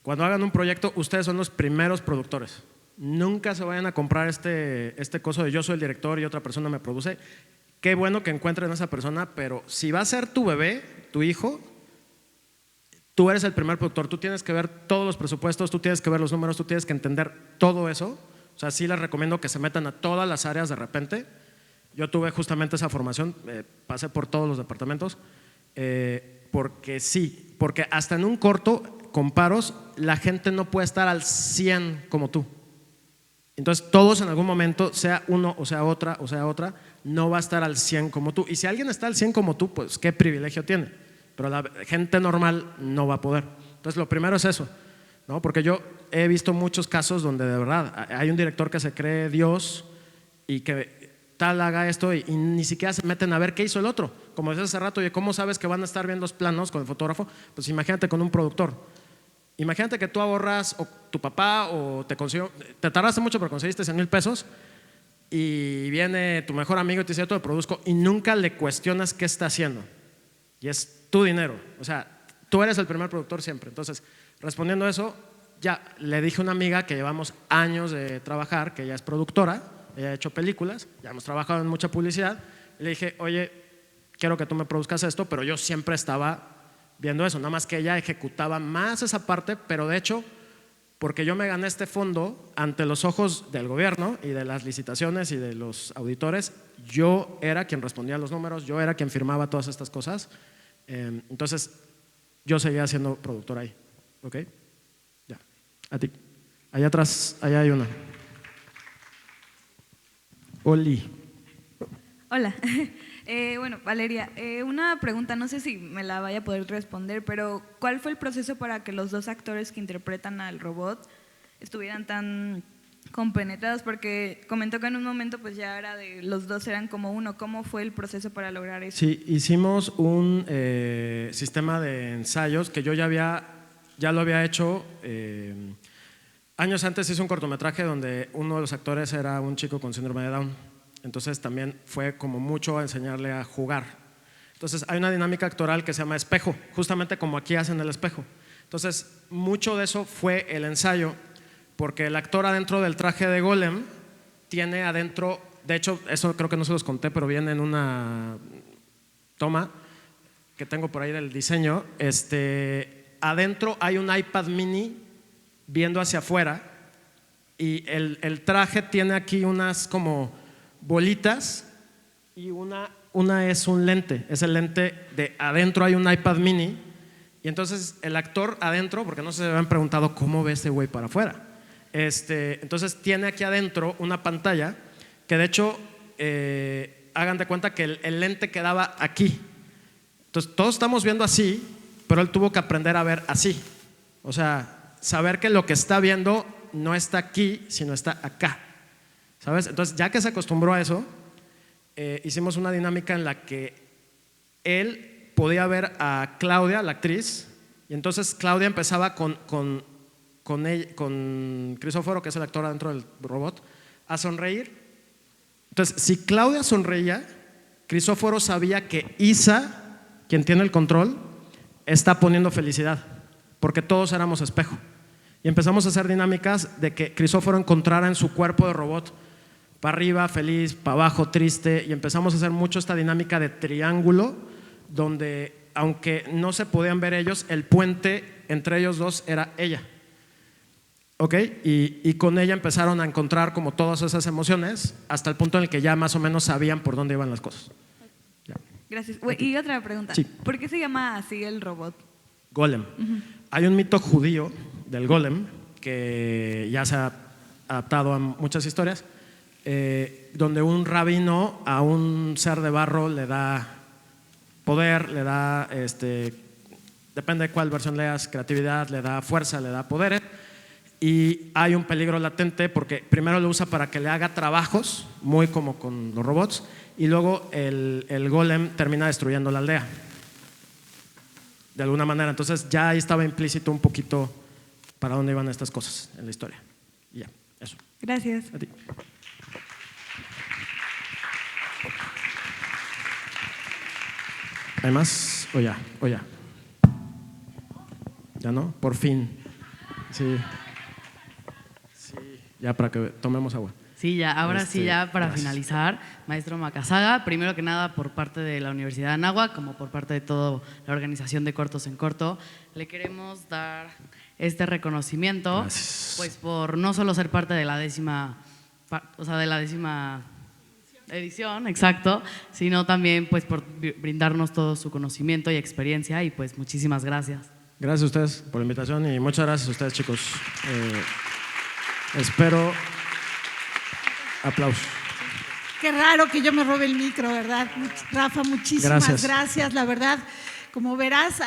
Cuando hagan un proyecto, ustedes son los primeros productores. Nunca se vayan a comprar este coso de yo soy el director y otra persona me produce. Qué bueno que encuentren a esa persona, pero si va a ser tu bebé, tu hijo, tú eres el primer productor. Tú tienes que ver todos los presupuestos, tú tienes que ver los números, tú tienes que entender todo eso. O sea, sí les recomiendo que se metan a todas las áreas de repente. Yo tuve justamente esa formación, pasé por todos los departamentos. Porque hasta en un corto, con paros, la gente no puede estar al 100 como tú. Entonces todos en algún momento, sea uno o sea otra, no va a estar al 100 como tú. Y si alguien está al 100 como tú, pues qué privilegio tiene. Pero la gente normal no va a poder. Entonces lo primero es eso, ¿no? Porque yo he visto muchos casos donde de verdad hay un director que se cree Dios y que tal haga esto y ni siquiera se meten a ver qué hizo el otro. Como decías hace rato, oye, ¿cómo sabes que van a estar bien los planos con el fotógrafo? Pues imagínate con un productor. Imagínate que tú ahorras, o tu papá, o te tardaste mucho pero conseguiste 100,000 pesos y viene tu mejor amigo y te dice yo te lo produzco y nunca le cuestionas qué está haciendo. Y es tu dinero. O sea, tú eres el primer productor siempre. Entonces, respondiendo a eso, ya le dije a una amiga que llevamos años de trabajar, que ella es productora, ella ha hecho películas, ya hemos trabajado en mucha publicidad. Y le dije, oye, quiero que tú me produzcas esto, pero yo siempre estaba viendo eso, nada más que ella ejecutaba más esa parte, pero de hecho, porque yo me gané este fondo ante los ojos del gobierno y de las licitaciones y de los auditores, yo era quien respondía a los números, yo era quien firmaba todas estas cosas, entonces yo seguía siendo productor ahí, ¿ok? Ya, a ti. Allá atrás, allá hay una. Oli. Hola. Bueno, Valeria, una pregunta, no sé si me la vaya a poder responder, pero ¿cuál fue el proceso para que los dos actores que interpretan al robot estuvieran tan compenetrados? Porque comentó que en un momento pues ya era de los dos eran como uno. ¿Cómo fue el proceso para lograr eso? Sí, hicimos un sistema de ensayos que yo ya lo había hecho. Años antes hice un cortometraje donde uno de los actores era un chico con síndrome de Down. Entonces también fue como mucho a enseñarle a jugar. Entonces hay una dinámica actoral que se llama espejo, justamente como aquí hacen el espejo. Entonces mucho de eso fue el ensayo, porque el actor adentro del traje de Golem tiene adentro, de hecho eso creo que no se los conté, pero viene en una toma que tengo por ahí del diseño, adentro hay un iPad mini viendo hacia afuera y el traje tiene aquí unas como bolitas y una es un lente, es el lente de adentro hay un iPad mini y entonces el actor adentro, porque no se habían preguntado cómo ve ese güey para afuera, entonces tiene aquí adentro una pantalla que de hecho hagan de cuenta que el lente quedaba aquí, entonces todos estamos viendo así, pero él tuvo que aprender a ver así, o sea, saber que lo que está viendo no está aquí, sino está acá. ¿Sabes? Entonces, ya que se acostumbró a eso, hicimos una dinámica en la que él podía ver a Claudia, la actriz, y entonces Claudia empezaba con Crisóforo, que es el actor adentro del robot, a sonreír. Entonces, si Claudia sonreía, Crisóforo sabía que Isa, quien tiene el control, está poniendo felicidad. porque todos éramos espejo. Y empezamos a hacer dinámicas de que Crisóforo encontrara en su cuerpo de robot para arriba, feliz, para abajo, triste, y empezamos a hacer mucho esta dinámica de triángulo, donde aunque no se podían ver ellos, el puente entre ellos dos era ella. ¿Ok? Y con ella empezaron a encontrar como todas esas emociones hasta el punto en el que ya más o menos sabían por dónde iban las cosas. Ya. Gracias. Y otra pregunta. Sí. ¿Por qué se llama así el robot? Golem. Hay un mito judío del golem que ya se ha adaptado a muchas historias, donde un rabino a un ser de barro le da poder, le da, depende de cuál versión leas, creatividad, le da fuerza, le da poderes, y hay un peligro latente porque primero lo usa para que le haga trabajos, muy como con los robots, y luego el golem termina destruyendo la aldea de alguna manera. Entonces ya ahí estaba implícito un poquito para dónde iban estas cosas en la historia. Y ya, eso. Gracias. A ti. ¿Hay más? ¿O ya? ¿O ya? ¿Ya no? Por fin. Sí. Sí. Ya para que tomemos agua. Sí, ya, ahora sí, ya para gracias. finalizar, maestro Macazaga, primero que nada por parte de la Universidad de Anáhuac, como por parte de toda la organización de Cortos en Corto, le queremos dar este reconocimiento, Gracias. pues por no solo ser parte de la décima edición, exacto, sino también pues por brindarnos todo su conocimiento y experiencia, y pues muchísimas gracias. Gracias a ustedes por la invitación y muchas gracias a ustedes, chicos. Espero aplausos. Qué raro que yo me robe el micro, ¿verdad? Rafa, muchísimas gracias. La verdad, como verás,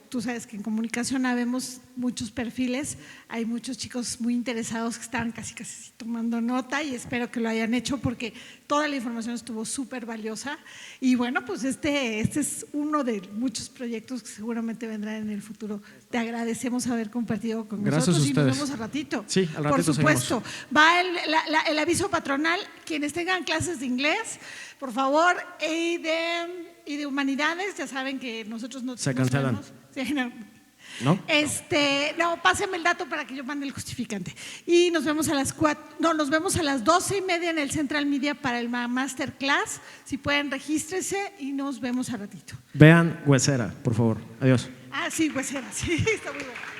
tú sabes que en comunicación habemos muchos perfiles, hay muchos chicos muy interesados que están casi tomando nota, y espero que lo hayan hecho porque toda la información estuvo súper valiosa. Y bueno, pues este es uno de muchos proyectos que seguramente vendrán en el futuro. Te agradecemos haber compartido con nosotros y nos vemos al ratito. Sí, al ratito. Por supuesto. Seguimos. Va el aviso patronal. Quienes tengan clases de inglés, por favor, y de humanidades, ya saben que nosotros no se cancelan. Sí, no. ¿No? No, pásenme el dato para que yo mande el justificante. Y nos vemos a las 12:30 en el Central Media para el Masterclass. Si pueden, regístrese y nos vemos al ratito. Vean Huesera, por favor. Adiós. Sí, Huesera, sí, está muy bueno.